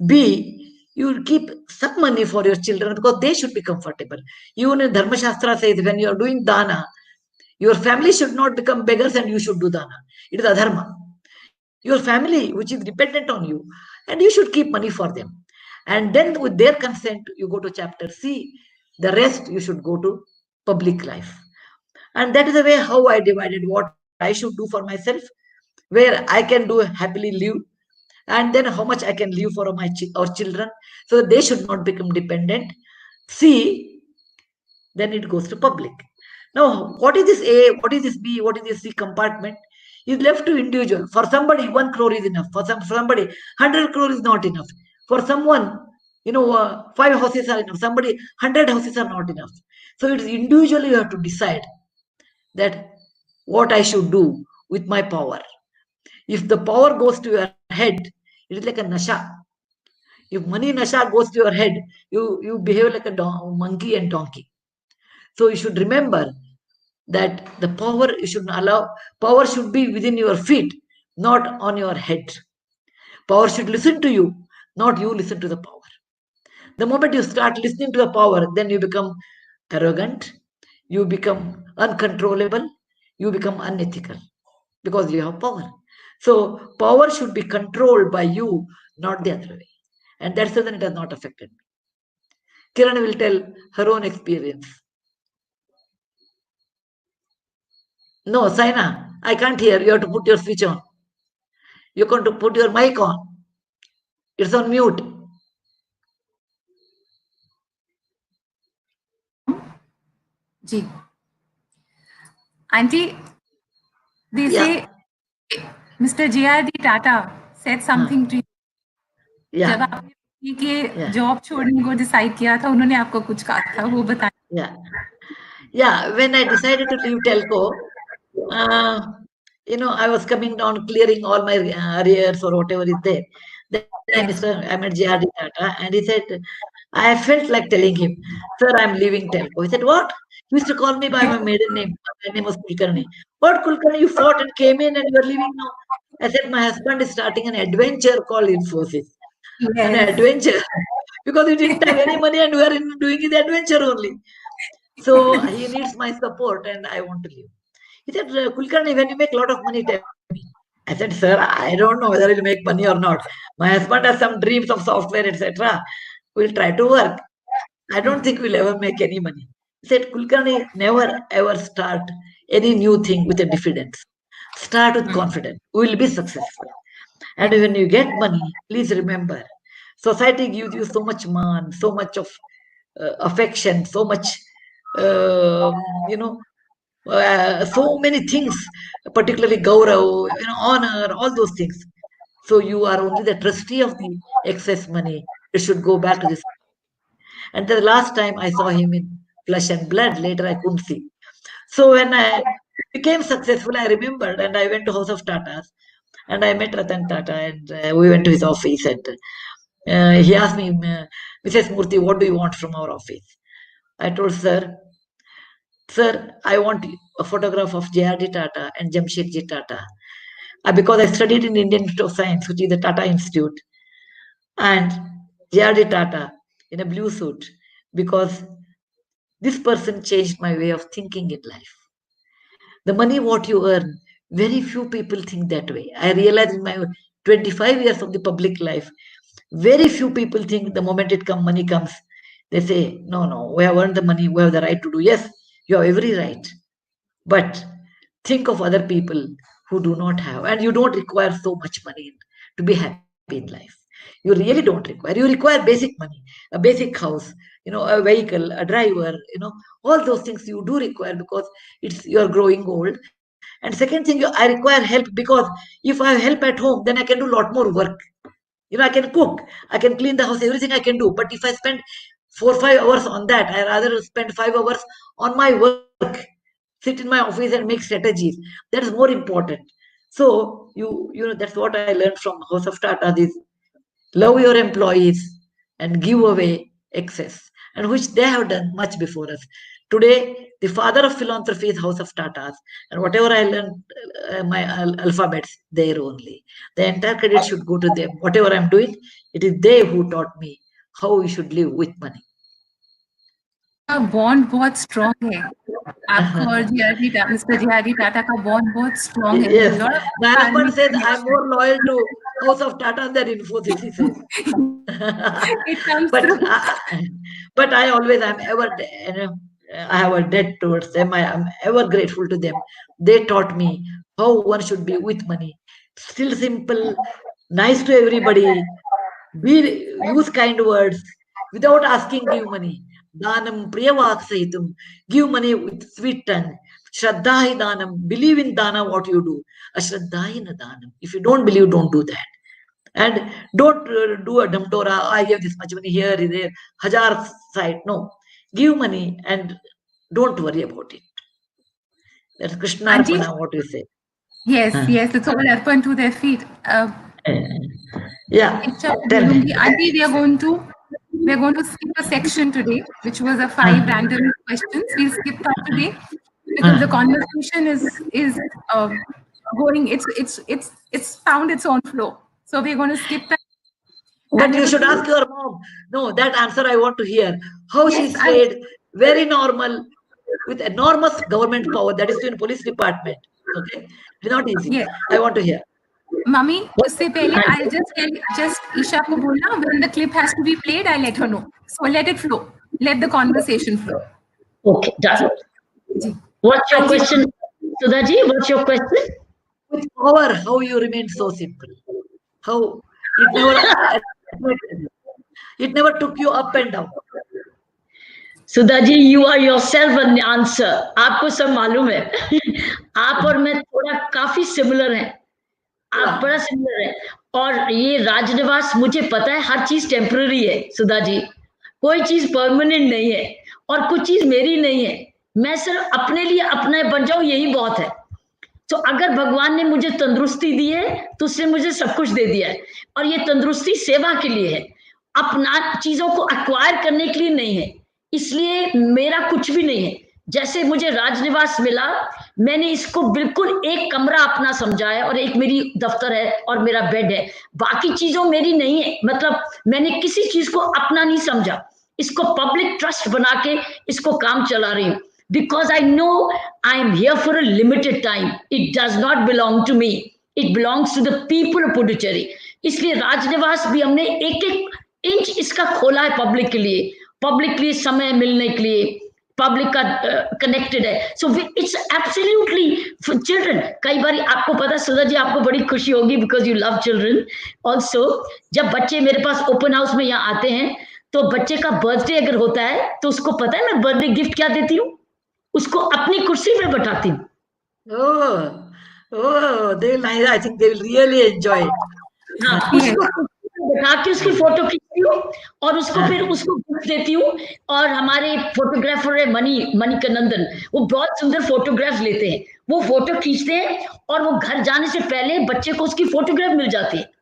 B, you keep some money for your children because they should be comfortable. Even in Dharma Shastra says when you are doing dana, your family should not become beggars and you should do dana. It is adharma. Your family, which is dependent on you, and you should keep money for them. And then with their consent, you go to chapter C. The rest you should go to public life. And that is the way how I divided what I should do for myself, where I can do happily live, and then how much I can live for my or children, so they should not become dependent. C, then it goes to public. Now, what is this A, what is this B, what is this C compartment? Is left to individual. For somebody, 1 crore is enough. For somebody, 100 crore is not enough. For someone, 5 houses are enough. Somebody, 100 houses are not enough. So it's individually you have to decide that what I should do with my power. If the power goes to your head, it is like a nasha. If money nasha goes to your head, you behave like a monkey and donkey. So you should remember that the power you should allow, power should be within your feet, not on your head. Power should listen to you, not you listen to the power. The moment you start listening to the power, then you become arrogant, you become uncontrollable, you become unethical because you have power. So power should be controlled by you, not the other way. And that's the reason it has not affected me. Kiran will tell her own experience. No, Saina, I can't hear. You have to put your switch on. You're going to put your mic on. It's on mute. Ji. Auntie, they say Mr. J.R.D. Tata said something to you. Yeah. जब आपने कि job छोड़ने को decide किया था, उन्होंने आपको कुछ कहा था, वो बताइए। Yeah. When I decided to leave telco, I was coming down, clearing all my arrears or whatever is there. Then I met JRD Tata, and he said, I felt like telling him, "Sir, I'm leaving telco." He said, "What?" He used to call me by my maiden name. My name was Kulkarni. "What, Kulkarni? You fought and came in, and you are leaving now." I said, "My husband is starting an adventure called Infosys." An adventure because we didn't have any money and we are doing the adventure only. So he needs my support and I want to leave. He said, Kulkarni, when you make a lot of money, tell me. I said, sir, I don't know whether he'll make money or not. My husband has some dreams of software, etc. We'll try to work. I don't think we'll ever make any money. He said, Kulkarni, never ever start any new thing with a diffidence. Start with confidence. We will be successful. And when you get money, please remember, society gives you so much man, so much of affection, so much, so many things, particularly gaurav, honor, all those things. So you are only the trustee of the excess money. It should go back to this. And the last time I saw him in flesh and blood, later I couldn't see. So when I became successful, I remembered and I went to House of Tatas and I met Ratan Tata and we went to his office and he asked me, Mrs. Murty, what do you want from our office? I told Sir, I want a photograph of J.R.D. Tata and Jamshedji Tata. Because I studied in Indian Institute of Science, which is the Tata Institute, and J.R.D. Tata in a blue suit, because this person changed my way of thinking in life. The money what you earn, very few people think that way. I realized in my 25 years of the public life, very few people think the moment money comes, they say, no, we have earned the money, we have the right to do. Yes, you have every right. But think of other people who do not have, and you don't require so much money to be happy in life. You really don't require. You require basic money, a basic house, a vehicle, a driver, all those things you do require because you're growing old. And second thing, I require help because if I have help at home, then I can do a lot more work. I can cook, I can clean the house, everything I can do. But if I spend 4 or 5 hours on that, I rather spend 5 hours on my work, sit in my office and make strategies. That is more important. So that's what I learned from House of Tata. This love your employees and give away excess, and which they have done much before us. Today, the father of philanthropy is House of Tatas, and whatever I learned, my alphabets there only. The entire credit should go to them. Whatever I'm doing, it is they who taught me how we should live with money. Bond बहुत strong है आपको और mister JRD Tata का bond बहुत strong है. Yes. My husband says I'm more loyal to House of Tata than Infosys, he says. It comes through. But I always am ever, I have a debt towards them. I am ever grateful to them. They taught me how one should be with money. Still simple, nice to everybody, use kind words, without asking, give money. Danam priyavak sahitam, give money with sweet tongue. Shraddha danam, believe in dana what you do. Ashraddha na danam. If you don't believe, don't do that. And don't do a damtora, I gave this much money here, there, hajar side. No. Give money and don't worry about it. That's Krishna Arpana, what you say. Yes, it's all arpan to their feet. Yeah. Auntie, we are going to skip a section today, which was a 5 random questions. We'll skip that today because the conversation is going. It's found its own flow. So we're going to skip that. But you should ask your mom. No, that answer I want to hear. How she said, very normal, with enormous government power, that is in police department. Okay, it's not easy. Yes. I want to hear. Mummy, उससे पहले I'll just Isha को बोलना, when the clip has to be played, I'll let her know. So let it flow. Let the conversation flow. Okay, done. What's your question, Sudhaji? What's your question? With power, how you remain so simple? How it never took you up and down. Sudhaji, you are yourself an answer. आपको सब मालूम है. आप और मैं थोड़ा काफी similar हैं. आप बड़ा सिमिलर है और ये राजनिवास, मुझे पता है हर चीज टेम्पररी है सुधा जी, कोई चीज परमानेंट नहीं है और कुछ चीज मेरी नहीं है। मैं सिर्फ अपने लिए अपना बन जाऊं, यही बहुत है। तो अगर भगवान ने मुझे तंदुरुस्ती दी है तो उसने मुझे सब कुछ दे दिया है, और ये तंदुरुस्ती सेवा के लिए है, अपना चीजों को एक्वायर करने के लिए नहीं है। इसलिए मेरा कुछ भी नहीं है। जैसे मुझे राजनिवास मिला, मैंने इसको बिल्कुल एक कमरा अपना समझा है, और एक मेरी दफ्तर है और मेरा बेड है, बाकी चीजों मेरी नहीं है। मतलब मैंने किसी चीज को अपना नहीं समझा, इसको पब्लिक ट्रस्ट बना के इसको काम चला रही हूँ। Because I know I am here for a limited time. It does not belong to me. It belongs to the people of Puducherry. इसलिए राजनिवास भी हमने एक एक इंच इसका खोला है पब्लिक के लिए, पब्लिक के लिए समय मिलने के लिए, पब्लिक का कनेक्टेड है। So it's absolutely for children. कई बार आपको पता है सुधा जी, आपको बड़ी खुशी होगी because you love children also. जब बच्चे मेरे पास ओपन हाउस में यहाँ आते हैं तो बच्चे का बर्थडे अगर होता है तो उसको पता है मैं बर्थडे गिफ्ट क्या देती हूँ, उसको अपनी कुर्सी पे बैठाती हूँ। they will, I think they will really enjoy it. हाँ, उसको बैठा के उसकी फोटो खींचती हूँ और उसको फिर उसको गिफ्ट देती हूँ। और हमारे फोटोग्राफर है मनी कनंदन, वो बहुत सुंदर फोटोग्राफ लेते हैं, वो फोटो खींचते हैं और वो घर जाने से पहले बच्चे को उसकी फोटोग्राफ मिल जाती है।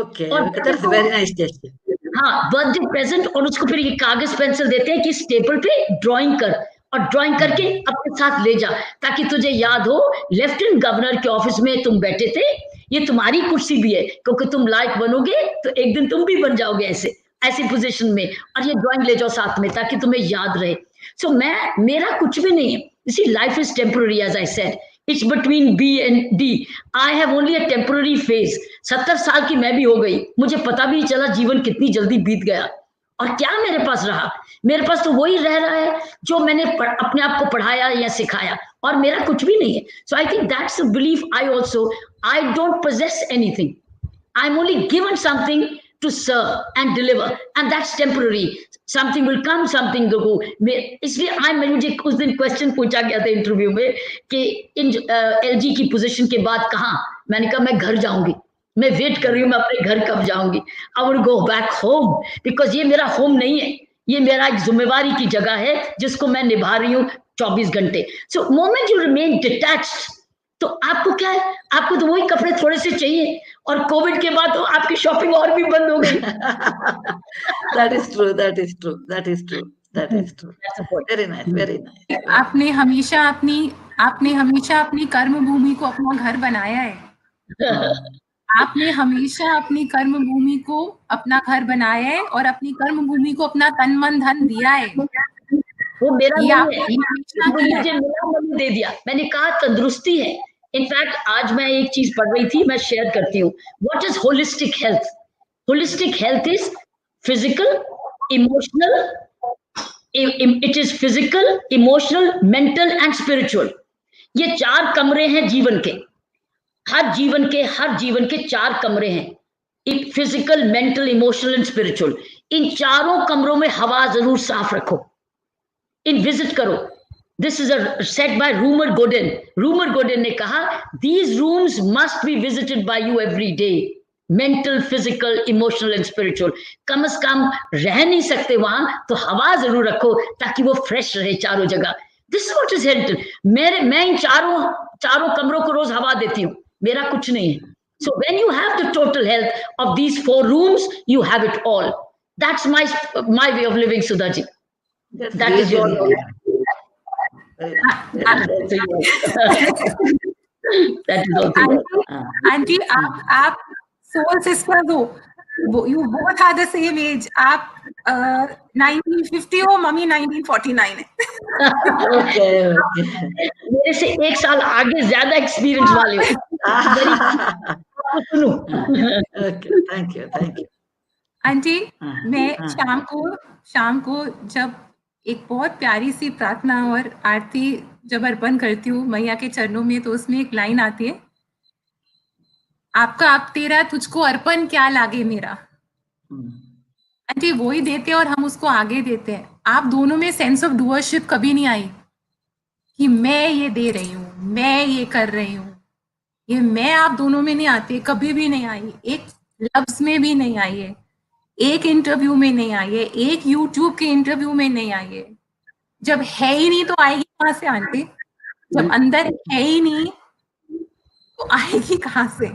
Okay, that's a very nice gesture. हाँ, बर्थडे प्रेजेंट। और उसको फिर ये कागज पेंसिल देते हैं कि इस टेबल पे ड्राइंग कर, और ड्राइंग करके अपने साथ ले जा, ताकि तुझे याद हो लेफ्टिनेंट गवर्नर के ऑफिस में तुम बैठे थे, ये तुम्हारी कुर्सी भी है, क्योंकि तुम लायक बनोगे तो एक दिन तुम भी बन जाओगे ऐसी पोजीशन में, और ये ड्राइंग ले जाओ साथ में ताकि तुम्हें याद रहे। सो मेरा कुछ भी नहीं है। इसी life is temporary, as I said, it's between B and D. I have only a temporary phase. 70 साल की मैं भी हो गई, मुझे पता भी नहीं चला जीवन कितनी जल्दी बीत गया। और क्या मेरे पास रहा? मेरे पास तो वही रह रहा है जो मैंने अपने आप को पढ़ाया या सिखाया, और मेरा कुछ भी नहीं है। So I think that's a belief I also. I don't possess anything, I am only given something to serve and deliver, and that's temporary. Something will come, something will go. इसलिए मुझे उस दिन क्वेश्चन पूछा गया था interview में कि इन LG की पोजीशन के बाद कहाँ? मैंने कहा मैं घर जाऊंगी, मैं वेट कर रही हूँ, मैं अपने घर कब जाऊंगी। I will go back home, because ये मेरा होम नहीं है, ये मेरा एक जिम्मेवारी की जगह है जिसको मैं निभा रही हूँ 24 घंटे। सो मोमेंट यू रिमेन डिटैच्ड, तो आपको क्या है, आपको तो वही कपड़े थोड़े से चाहिए, और कोविड के बाद तो आपकी शॉपिंग और भी बंद हो गई। That is true, that is true, that is true, that is true. Very nice, very nice. आपने हमेशा अपनी कर्म भूमि को अपना घर बनाया है। आपने हमेशा अपनी कर्म भूमि को अपना घर बनाया है और अपनी कर्म भूमि को अपना तन मन धन दिया है। वो मेरा नहीं है, मुझे मिला मैंने दे दिया। मैंने कहा तंदुरुस्ती है। इनफैक्ट आज मैं एक चीज पढ़ रही थी, मैं शेयर करती हूँ। What is holistic health? Holistic health is physical, emotional, it is physical, emotional, mental and spiritual. ये 4 कमरे हैं जीवन के, हर जीवन के 4 कमरे हैं। Physical, mental, emotional and spiritual. इन चारों कमरों में हवा जरूर साफ रखो, इन विजिट करो। This is said by Rumer Godden. Rumer Godden ने कहा these rooms must be visited by you every day, mental, physical, emotional and spiritual. कम से कम रह नहीं सकते वहां तो हवा जरूर रखो ताकि वो फ्रेश रहे चारों जगह। This is what is health. मैं इन चारों कमरों को रोज हवा देती हूँ, मेरा कुछ नहीं है। So when you have the total health of these 4 rooms, you have it all. That's my way of living, Sudha ji. That is your way. That is also aunty, आप सोल सिस्टर्स हो, you both are the same age. आप 1950 हो, mummy 1949 है। okay. मेरे से 1 साल आगे ज्यादा एक्सपीरियंस वाले हो। सुनो। Okay, thank you. आंटी, मैं शाम को जब एक बहुत प्यारी सी प्रार्थना और आरती जब अर्पण करती हूँ मैया के चरणों में, तो उसमें एक लाइन आती है, आपका आप तेरा तुझको अर्पण क्या लागे मेरा। आंटी वो ही देते हैं और हम उसको आगे देते हैं। आप दोनों में सेंस ऑफ डूअरशिप कभी नहीं आई कि मैं ये दे रही हूँ, मैं ये कर रही हूँ। ये मैं आप दोनों में नहीं आती, कभी भी नहीं आई, एक लफ्ज में भी नहीं आई है, एक इंटरव्यू में नहीं आई है, एक यूट्यूब के इंटरव्यू में नहीं आई है। जब है ही नहीं तो आएगी कहाँ से आंटी? जब अंदर है ही नहीं तो आएगी कहाँ से?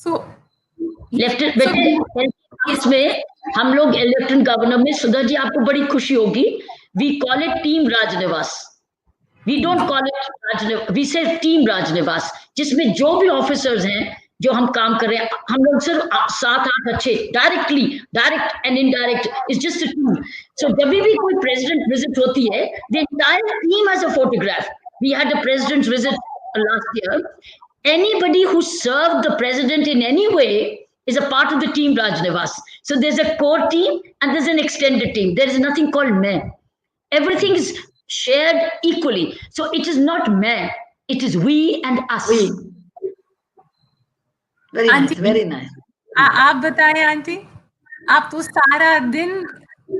सो इसमें हम लोग लेफ्टिनेंट गवर्नर में, सुधा जी आपको बड़ी खुशी होगी, we call it team Rajniwas. We don't call it Rajniwas, we say team Rajniwas, जिसमें जो भी ऑफिसर्स हैं जो हम काम कर रहे हैं, हम लोग सिर्फ 7-8 अच्छे direct and indirect is just a team. So जब भी कोई प्रेसिडेंट विजिट होती है, the entire team has a photograph. We had the president visit last year. Anybody who served the president in any way is a part of the team Rajnivas. So there's a core team and there's an extended team. There is nothing called main. Everything is shared equally. So it is not main. It is we and us. Very nice, very nice. आप बताएं aunty, आप तो सारा दिन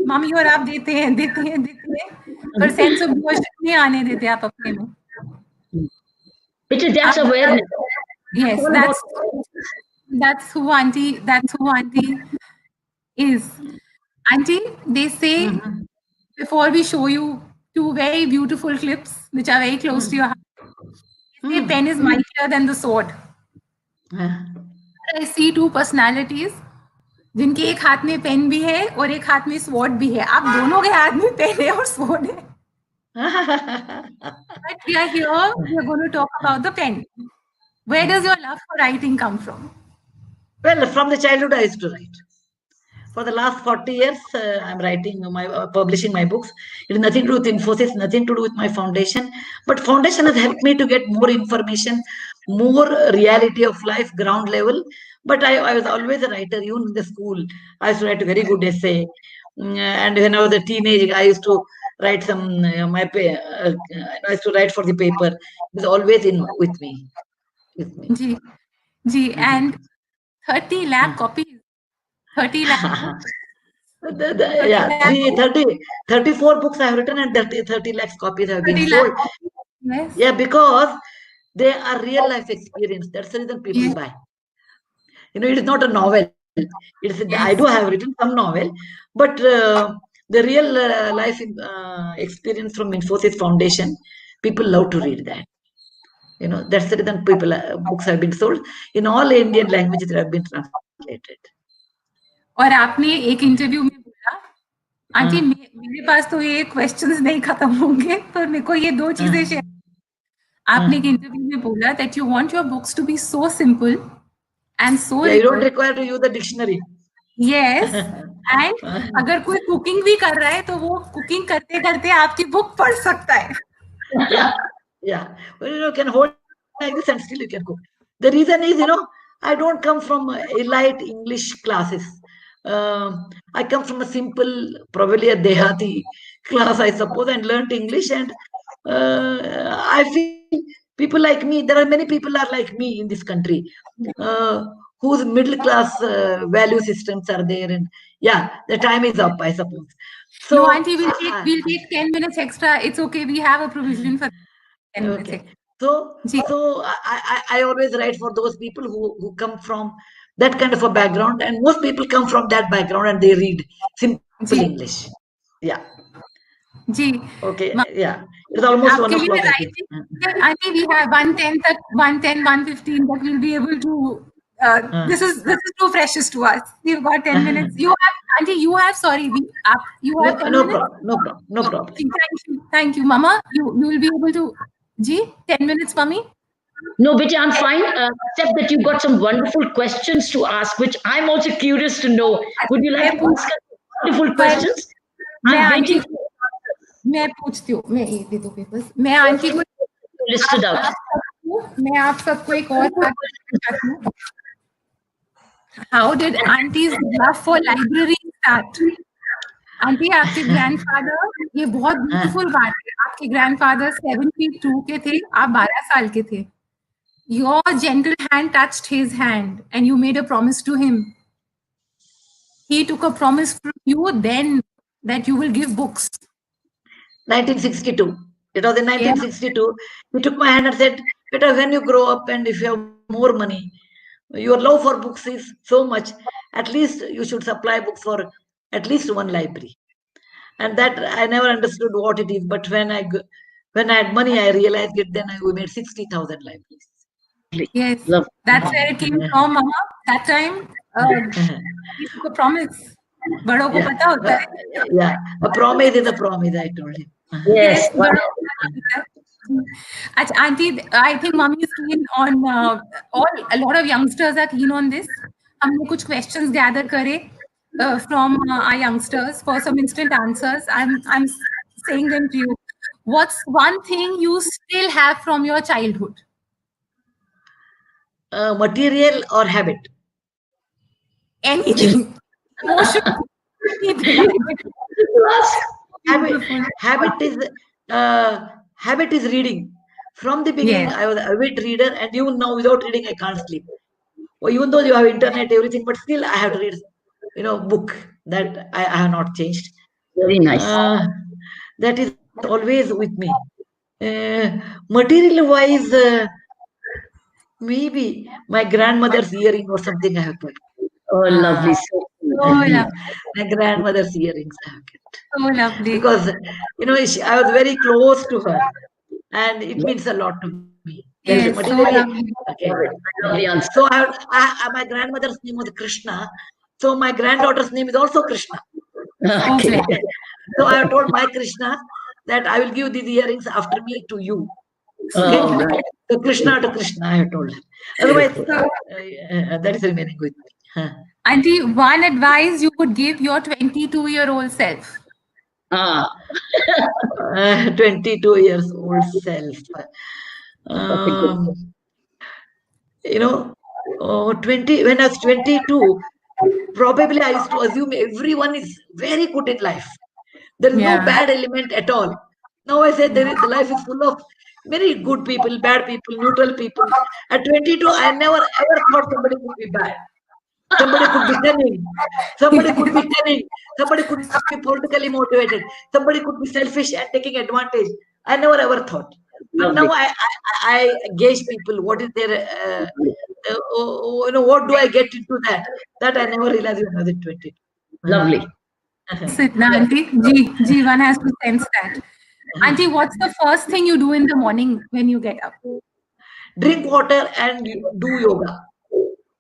mummy और आप देते हैं, पर सेंस ऑफ इमोशन नहीं आने देते आप अपने में। Because that's awareness. Yes, that's who auntie is. Auntie, they say before we show you two very beautiful clips which are very close to your heart, they say pen is mightier than the sword. I see two personalities जिनके एक हाथ में pen भी है और एक हाथ में स्वॉर्ड भी है। आप दोनों के हाथ में पेन है और स्वॉर्ड है। But we are here, we are going to talk about the pen. Where does your love for writing come from? Well, from the childhood I used to write. For the last 40 years, I'm writing, publishing my books. It has nothing to do with Infosys, nothing to do with my foundation. But foundation has helped me to get more information, more reality of life, ground level. But I was always a writer, even in the school. I used to write a very good essay. And when I was a teenager, I used to write some, I used to write for the paper. It was always with me. Ji, and 30 lakh copies. 30 lakh. 34 books I have written and 30 lakhs copies have been sold. Yes. Yeah, because they are real life experience. That's the reason people buy. It is not a novel. I do have written some novel, but the real life experience from Infosys Foundation, people love to read that. That's the reason books have been sold in all Indian languages that have been translated. और आपने एक interview में बोला, aunty मेरे पास तो ये questions नहीं खत्म होंगे, पर मेरे को ये दो चीजें शेयर। आपने एक इंटरव्यू में बोला that you want your books to be so simple and so. Yeah, you don't require to use the dictionary. Yes, and अगर कोई कुकिंग भी कर रहा है तो वो कुकिंग करते करते आपकी बुक पढ़ सकता है. Yeah. Well, you can hold like this and still you can cook. The reason is, I don't come from elite English classes. I come from a simple, probably a Dehati class, I suppose, and learned English. And I feel people like me, there are many people are like me in this country, whose middle class value systems are there. And the time is up, I suppose. So, no, auntie, we'll take 10 minutes extra. It's okay. We have a provision for 10 minutes. Okay. So I always write for those people who come from that kind of a background, and most people come from that background and they read simple English. Yeah. Ji. Okay. Yeah. It's almost 1 o'clock. I think we have 1:10, 1:15 that we'll be able to. This is too precious to us. We've got 10 minutes. You have, auntie. You have. Sorry. You have 10 minutes. No problem. Thank you, Mama. You will be able to. Ji, 10 minutes for me? No, Betty, I'm fine. Except that you've got some wonderful questions to ask, which I'm also curious to know. Would you like to ask wonderful questions? I'm waiting. मैं पूछती हूँ, मैं ये दे दो papers, मैं aunty को listed out. मैं आप सबको एक और बात बताती हूँ. How did auntie's love for library start? Aunty, आपके ग्रैंडफादर, ये बहुत ब्यूटीफुल बात है, आपके ग्रैंडफादर 72 के थे, आप 12 साल के थे. Your gentle hand touched his hand and you made a promise to him. He took a promise from you then that you will give books. 1962. It was in 1962. He took my hand and said, Better when you grow up and if you have more money, your love for books is so much. At least you should supply books for at least one library. And that I never understood what it is. But when when I had money, I realized it. Then we made 60,000 libraries. Yes, Love. that's where it came from, Mama. That time, we took a promise. बड़ों को पता होता है. Yeah, a promise is a promise, I told him. Yes. Yes, बड़ों को पता होता है. अच्छा, Auntie, I think Mommy is keen on a lot of youngsters are keen on this. हमने कुछ questions gather करे from our youngsters for some instant answers. I'm saying them to you. What's one thing you still have from your childhood? Material or habit? Anything. Emotion. Anything. Habit is reading. From the beginning, Yes. I was a avid reader, and even now, without reading, I can't sleep. Or even though you have internet, everything, but still, I have to read, book. That I have not changed. Very nice. That is always with me. Material-wise, maybe my grandmother's earring or something I have kept. Oh, lovely. So So lovely. My grandmother's earrings I have kept. So lovely. Because, I was very close to her. And it means a lot to me. Yes, so lovely. Okay. lovely answer. So my grandmother's name was Krishna. So my granddaughter's name is also Krishna. Okay. So I have told my Krishna that I will give these earrings after me to you. Okay? Oh, right. So Krishna to Krishna, I have told her. Otherwise, that is remaining with me. Auntie, one advice you would give your 22-year-old self? 22 years old self. 20 when I was 22, probably I used to assume everyone is very good in life. There is no bad element at all. Now I say the life is full of many good people, bad people, neutral people. At 22, I never ever thought somebody could be bad. Somebody could be cunning. Somebody could be cunning. Somebody could be politically motivated. Somebody could be selfish and taking advantage. I never ever thought. But now I gauge people. What is their, what do I get into that? That I never realized when I was 20. Lovely. Sit now, Auntie. G, one has to sense that. Auntie, what's the first thing you do in the morning when you get up? Drink water and do yoga.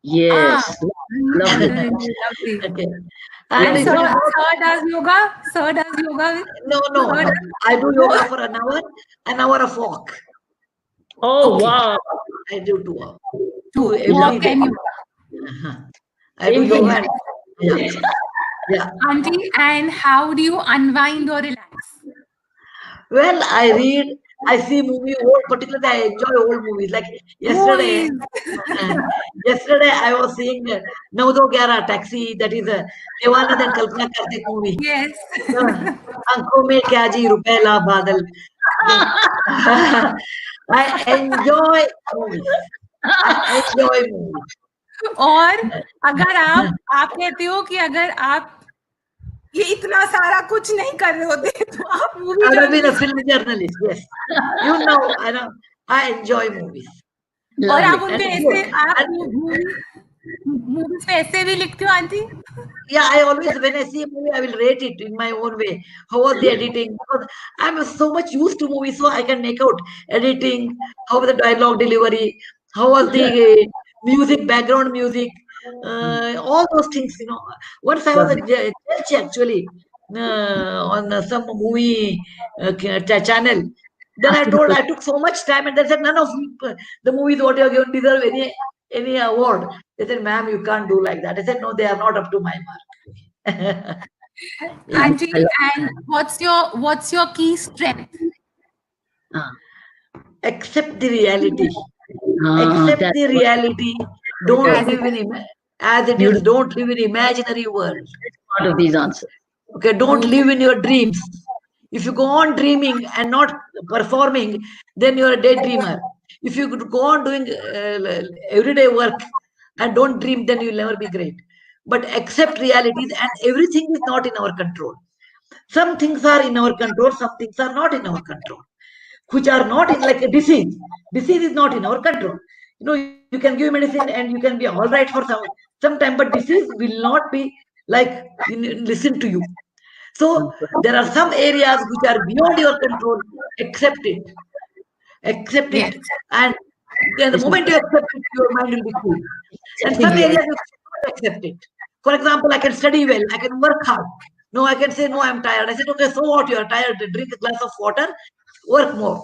Yes. Lovely. Lovely. Okay. And And sir does yoga? Sir does yoga? No. I do yoga for an hour of walk. Oh, Okay. wow. I do 2 hours. Walk and yoga. I do yoga. And, yeah. Auntie, and how do you unwind or relax? Well, I read, I see movie, particularly I enjoy old movies. Like yesterday, I was seeing Nau Do Gyara Taxi, that is a Devanand and Kalpana Karthik movie. Yes. Aankhon mein kya ji rupela badal. I enjoy movies. और अगर आप कहते हो कि अगर आप ये इतना सारा कुछ नहीं कर रहे होते तो आप movie I would have been a film journalist. Yes, I enjoy movies. और आप उनपे ऐसे आप मूवीज पे ऐसे भी लिखते हो aunty? Yeah, I always, when I see a movie, I will rate it in my own way. How was the editing? Because I'm so much used to movies, so I can make out editing, how was the dialogue delivery, how was the music, background music, all those things, Once I was a judge, actually, on some movie channel. Then I took so much time, and they said, none of the movies what you have given deserve any award. They said, ma'am, you can't do like that. I said, no, they are not up to my mark. Auntie, and what's your key strength? Accept the reality. Accept the reality. Don't live in as it is. Don't live in imaginary world. Part of these answers. Okay, don't live in your dreams. If you go on dreaming and not performing, then you're a daydreamer. If you go on doing everyday work and don't dream, then you'll never be great. But accept realities, and everything is not in our control. Some things are in our control, some things are not in our control. which are not in like a disease. Disease is not in our control. You can give medicine and you can be all right for some time, but disease will not be like listen to you. So there are some areas which are beyond your control. Accept it. Accept Yes. it. And then the moment you accept it, your mind will be cool. And some areas you cannot accept it. For example, I can study well, I can work hard. No, I can say, no, I'm tired. I said, okay, so what? You are tired. Drink a glass of water, work more.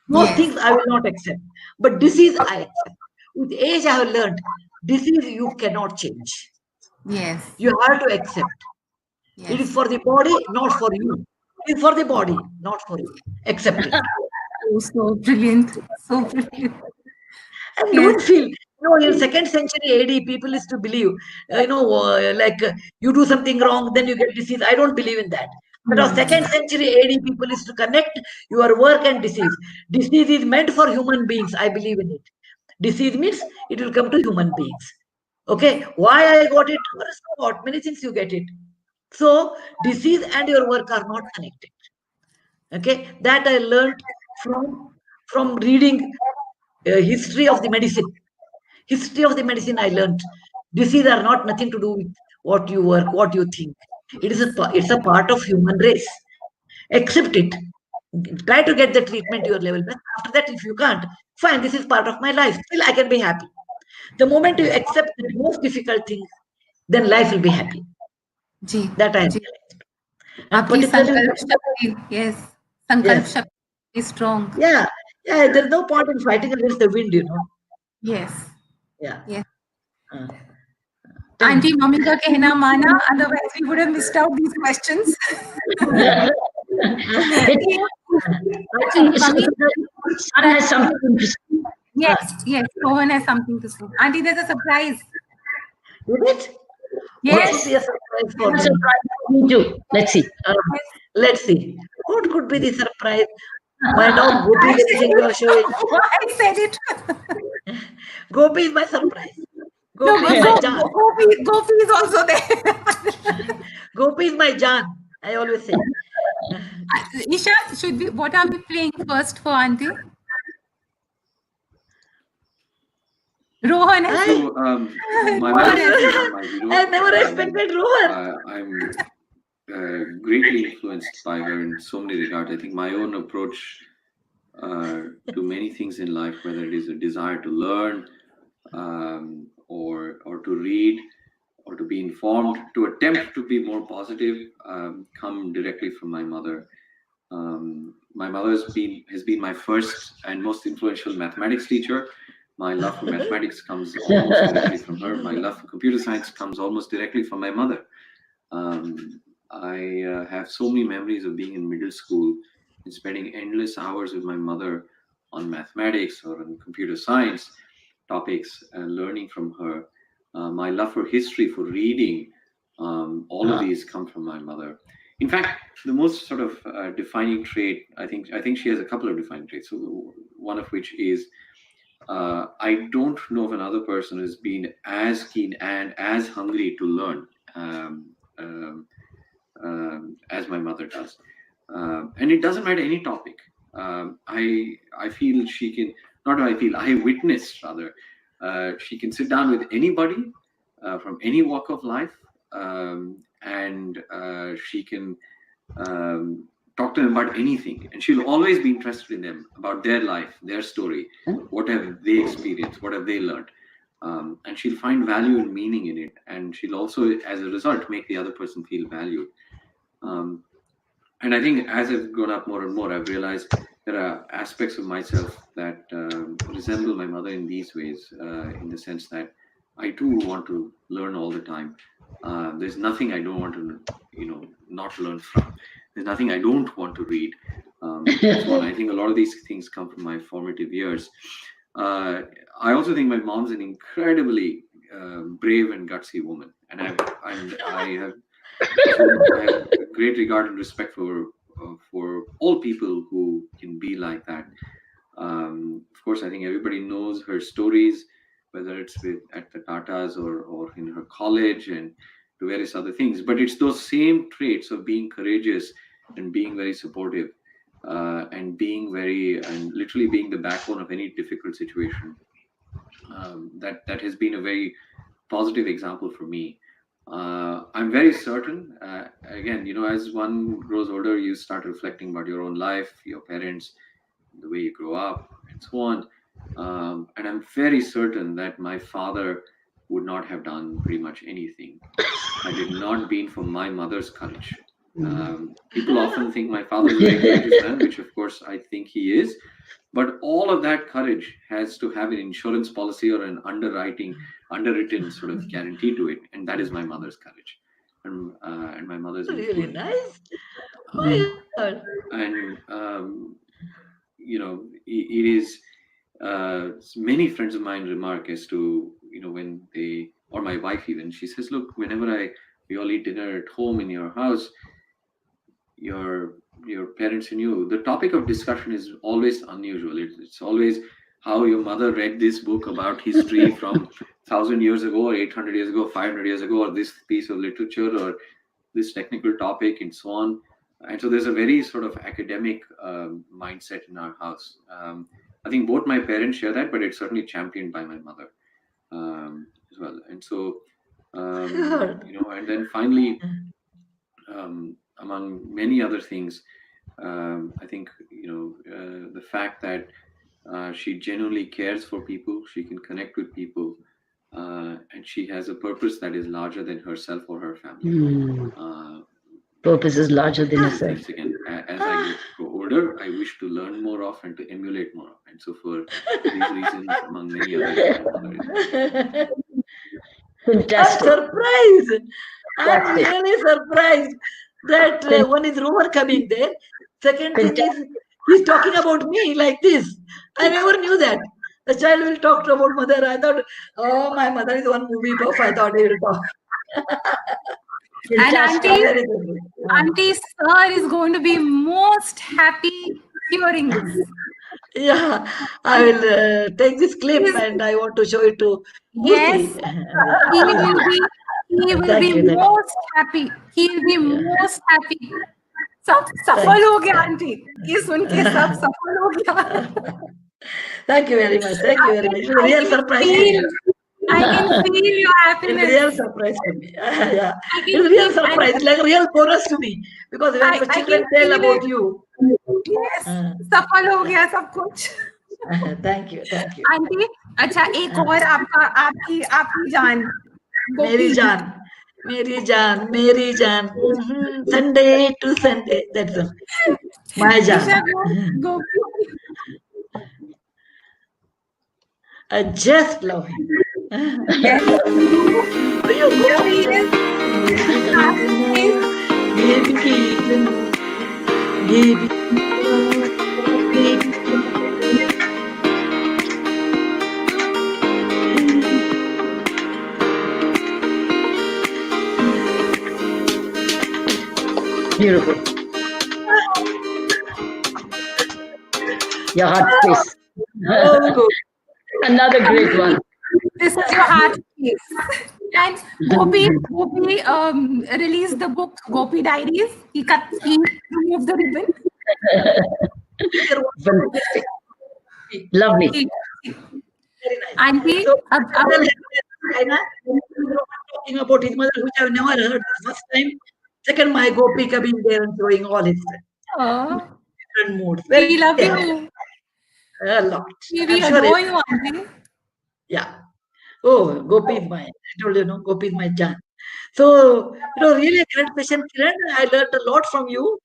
Those Yes. things I will not accept. But disease, I accept. With age, I have learned disease you cannot change. Yes. You have to accept. It is Yes. for the body, not for you. It is for the body, not for you. Accept it. Oh, so brilliant. So brilliant. And Yes. don't feel, in second century AD, people used to believe, you do something wrong, then you get disease. I don't believe in that. But of second century AD, people used to connect your work and disease. Disease is meant for human beings. I believe in it. Disease means it will come to human beings. Okay, why I got it? So what? Many things you get it. So disease and your work are not connected. Okay, that I learned from reading history of the medicine. History of the medicine I learned. Disease are not nothing to do with what you work, what you think. It's a part of human race. Accept it. Try to get the treatment to your level best. After that, if you can't, fine. This is part of my life. Still, I can be happy. The moment you accept the most difficult thing, then life will be happy. जी, That I जी. and आपकी particularly, संकल्प शक्ति, yes, संकल्प yes, शक्ति is strong. yeah, there's no point in fighting against the wind, Yes. Yeah. Yes. Uh, tell Auntie, me. mummy का कहना माना, otherwise we would have missed out these questions. I think Mummy, son has something to say. yes, yes, Rohan has something to say. Auntie, there's a surprise. Is it? What Yes. would be a surprise for That's me? a surprise for me too. Let's see. Let's see. What could be the surprise? My dog Gopi getting you are showing. I said it. Gopi is my surprise. No, Gopi is my Jan. Gopi is also there. Gopi is my Jan. I always say. Isha, what are we playing first for Auntie? Rohan has So, my mother is my widow. I never expected Rohan. I'm greatly influenced by her in so many regards. I think my own approach to many things in life, whether it is a desire to learn, or to read, or to be informed, to attempt to be more positive, come directly from my mother. My mother has been my first and most influential mathematics teacher. My love for mathematics comes almost directly from her. My love for computer science comes almost directly from my mother. I have so many memories of being in middle school and spending endless hours with my mother on mathematics or on computer science topics and learning from her. My love for history, for reading, all of these come from my mother. In fact, the most sort of defining trait, I think she has a couple of defining traits. So one of which is, I don't know of another person who's been as keen and as hungry to learn as my mother does. And it doesn't matter any topic. I feel she can, I witnessed rather, she can sit down with anybody from any walk of life, and she can talk to them about anything, and she'll always be interested in them, about their life, their story, what have they experienced, what have they learned, and she'll find value and meaning in it, and she'll also, as a result, make the other person feel valued. And I think as I've grown up more and more, I've realized there are aspects of myself that resemble my mother in these ways, in the sense that I too want to learn all the time. There's nothing I don't want to, not learn from. There's nothing I don't want to read. So I think a lot of these things come from my formative years. I also think my mom's an incredibly brave and gutsy woman, and I have great regard and respect for all people who can be like that. Of course, I think everybody knows her stories, whether it's at the Tatas or in her college and to various other things. But it's those same traits of being courageous and being very supportive and literally being the backbone of any difficult situation. That has been a very positive example for me. I'm very certain, again, as one grows older, you start reflecting about your own life, your parents, the way you grow up, and so on. And I'm very certain that my father would not have done pretty much anything had it not been for my mother's courage. People often think my father is a very courageous man, which of course I think he is. But all of that courage has to have an insurance policy or an underwritten sort of guarantee to it, and that is my mother's courage, and my mother's Really influence. nice. My God. And it is many friends of mine remark as to when they, or my wife even, she says, look, whenever we all eat dinner at home in your house, your parents and you, the topic of discussion is always unusual. It's always how your mother read this book about history from 1,000 years ago, or 800 years ago, 500 years ago, or this piece of literature, or this technical topic, and so on. And so there's a very sort of academic mindset in our house. I think both my parents share that, but it's certainly championed by my mother as well. And so, and then finally, among many other things, I think the fact that she genuinely cares for people, she can connect with people, and she has a purpose that is larger than herself or her family. Purpose is larger than herself. Again, as I grow older, I wish to learn more of and to emulate more of. And so for these reasons, among many others. Fantastic. I'm surprised. I'm really surprised that one is rumor coming there. Second thing is, he's talking about me like this. I never knew that. The child will talk about mother. I thought, oh, my mother is one movie buff. I thought he will talk. And Auntie Sir is going to be most happy hearing this. Yeah, I will take this clip and I want to show it to Yes, he will be most happy. He will be most happy. सब सफल हो गया aunty, ये सुन के सब सफल हो गया. Thank you very much. Thank you very much. It's a real surprise for me. I can feel your happiness. It's a real surprise for me. Yeah. It's a real surprise. It's like a real bonus to me. Because when the children tell about you. Yes, सफल हो गया सब कुछ. Thank you. Thank you. Aunty, अच्छा एक और आपकी जान. मेरी जान. Sunday to Sunday. That's all. My जान. I just love him. Yes. Beautiful. Your heart piece. Another great one. This is your heart piece. And Gopi released the book Gopi Diaries. He removed the ribbon. Fantastic. Lovely. Very nice. Auntie, so, talking about his mother, which I've never heard the first time. Second, my Gopi coming there and showing all his different moods. We love you. A lot. We adore you, Auntie. Yeah. Oh, Gopi is I told you, Gopi is my Jan. So, really a great session, Kiran. I learned a lot from you.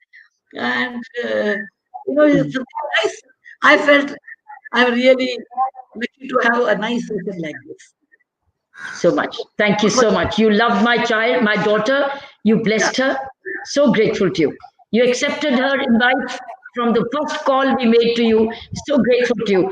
And, it's nice. I felt I'm really lucky to have a nice session like this. So much. Thank you so much. You loved my child, my daughter. You blessed her. So grateful to you. You accepted her invite from the first call we made to you. So grateful to you.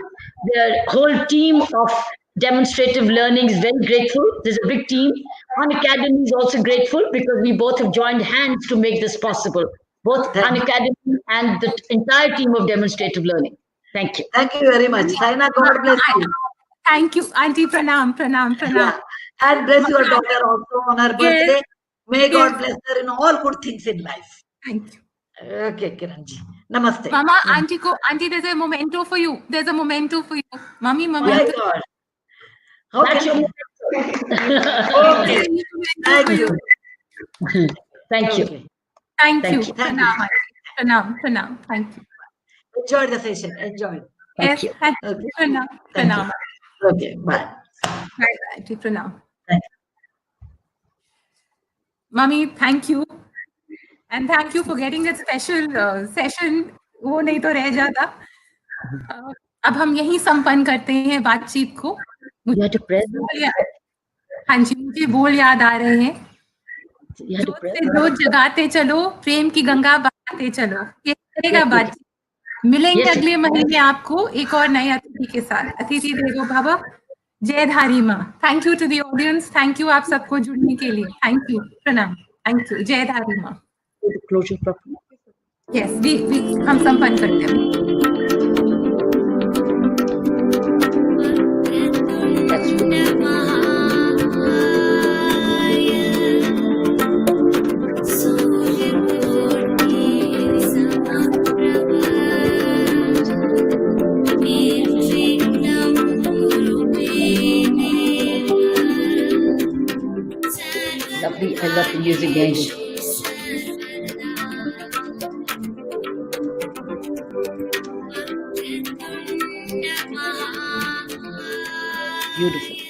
The whole team of demonstrative learning is very grateful. There's a big team. Unacademy is also grateful because we both have joined hands to make this possible. Both Unacademy and the entire team of demonstrative learning. Thank you. Thank you very much. Saina, God bless you. Thank you, Auntie. Pranam. Yeah. And bless your daughter also on her birthday. Yes. May God bless her in all good things in life. Thank you. Okay, Kiranji. Namaste. Mama, auntie, there's a memento for you. There's a memento for you. Mommy, Oh my memento. God. How That's can your Okay. Thank you. Thank you. Okay. Thank you. Thank you. Thank you. Pranam. Thank you. Enjoy the session. Enjoy. Thank you. Thank you. Okay. Pranam. Thank Pranam. you. Okay. Bye. Bye, auntie. Pranam. Thank you. Mommy, thank you. And thank you for getting that special session. वो नहीं तो रह जाता. अब हम यही संपन्न करते हैं बातचीत को. You had to press. हाँ जी, मुझे बोल याद आ रहे हैं. You had to जोत press. से जोत जगाते चलो, प्रेम की गंगा बहाते चलो. ये करेगा बातचीत. मिलेंगे Yes. अगले महीने आपको एक और नए अतिथि के साथ. अतिथि देवो भव. जय धारी माँ. Thank you to the audience. Thank you आप सबको जुड़ने के लिए. Thank you. प्रणाम. Thank you. जय धारी माँ. Closure properly. Yes, हम संपन्न करते हैं. Lovely. I love the music behind it. Beautiful.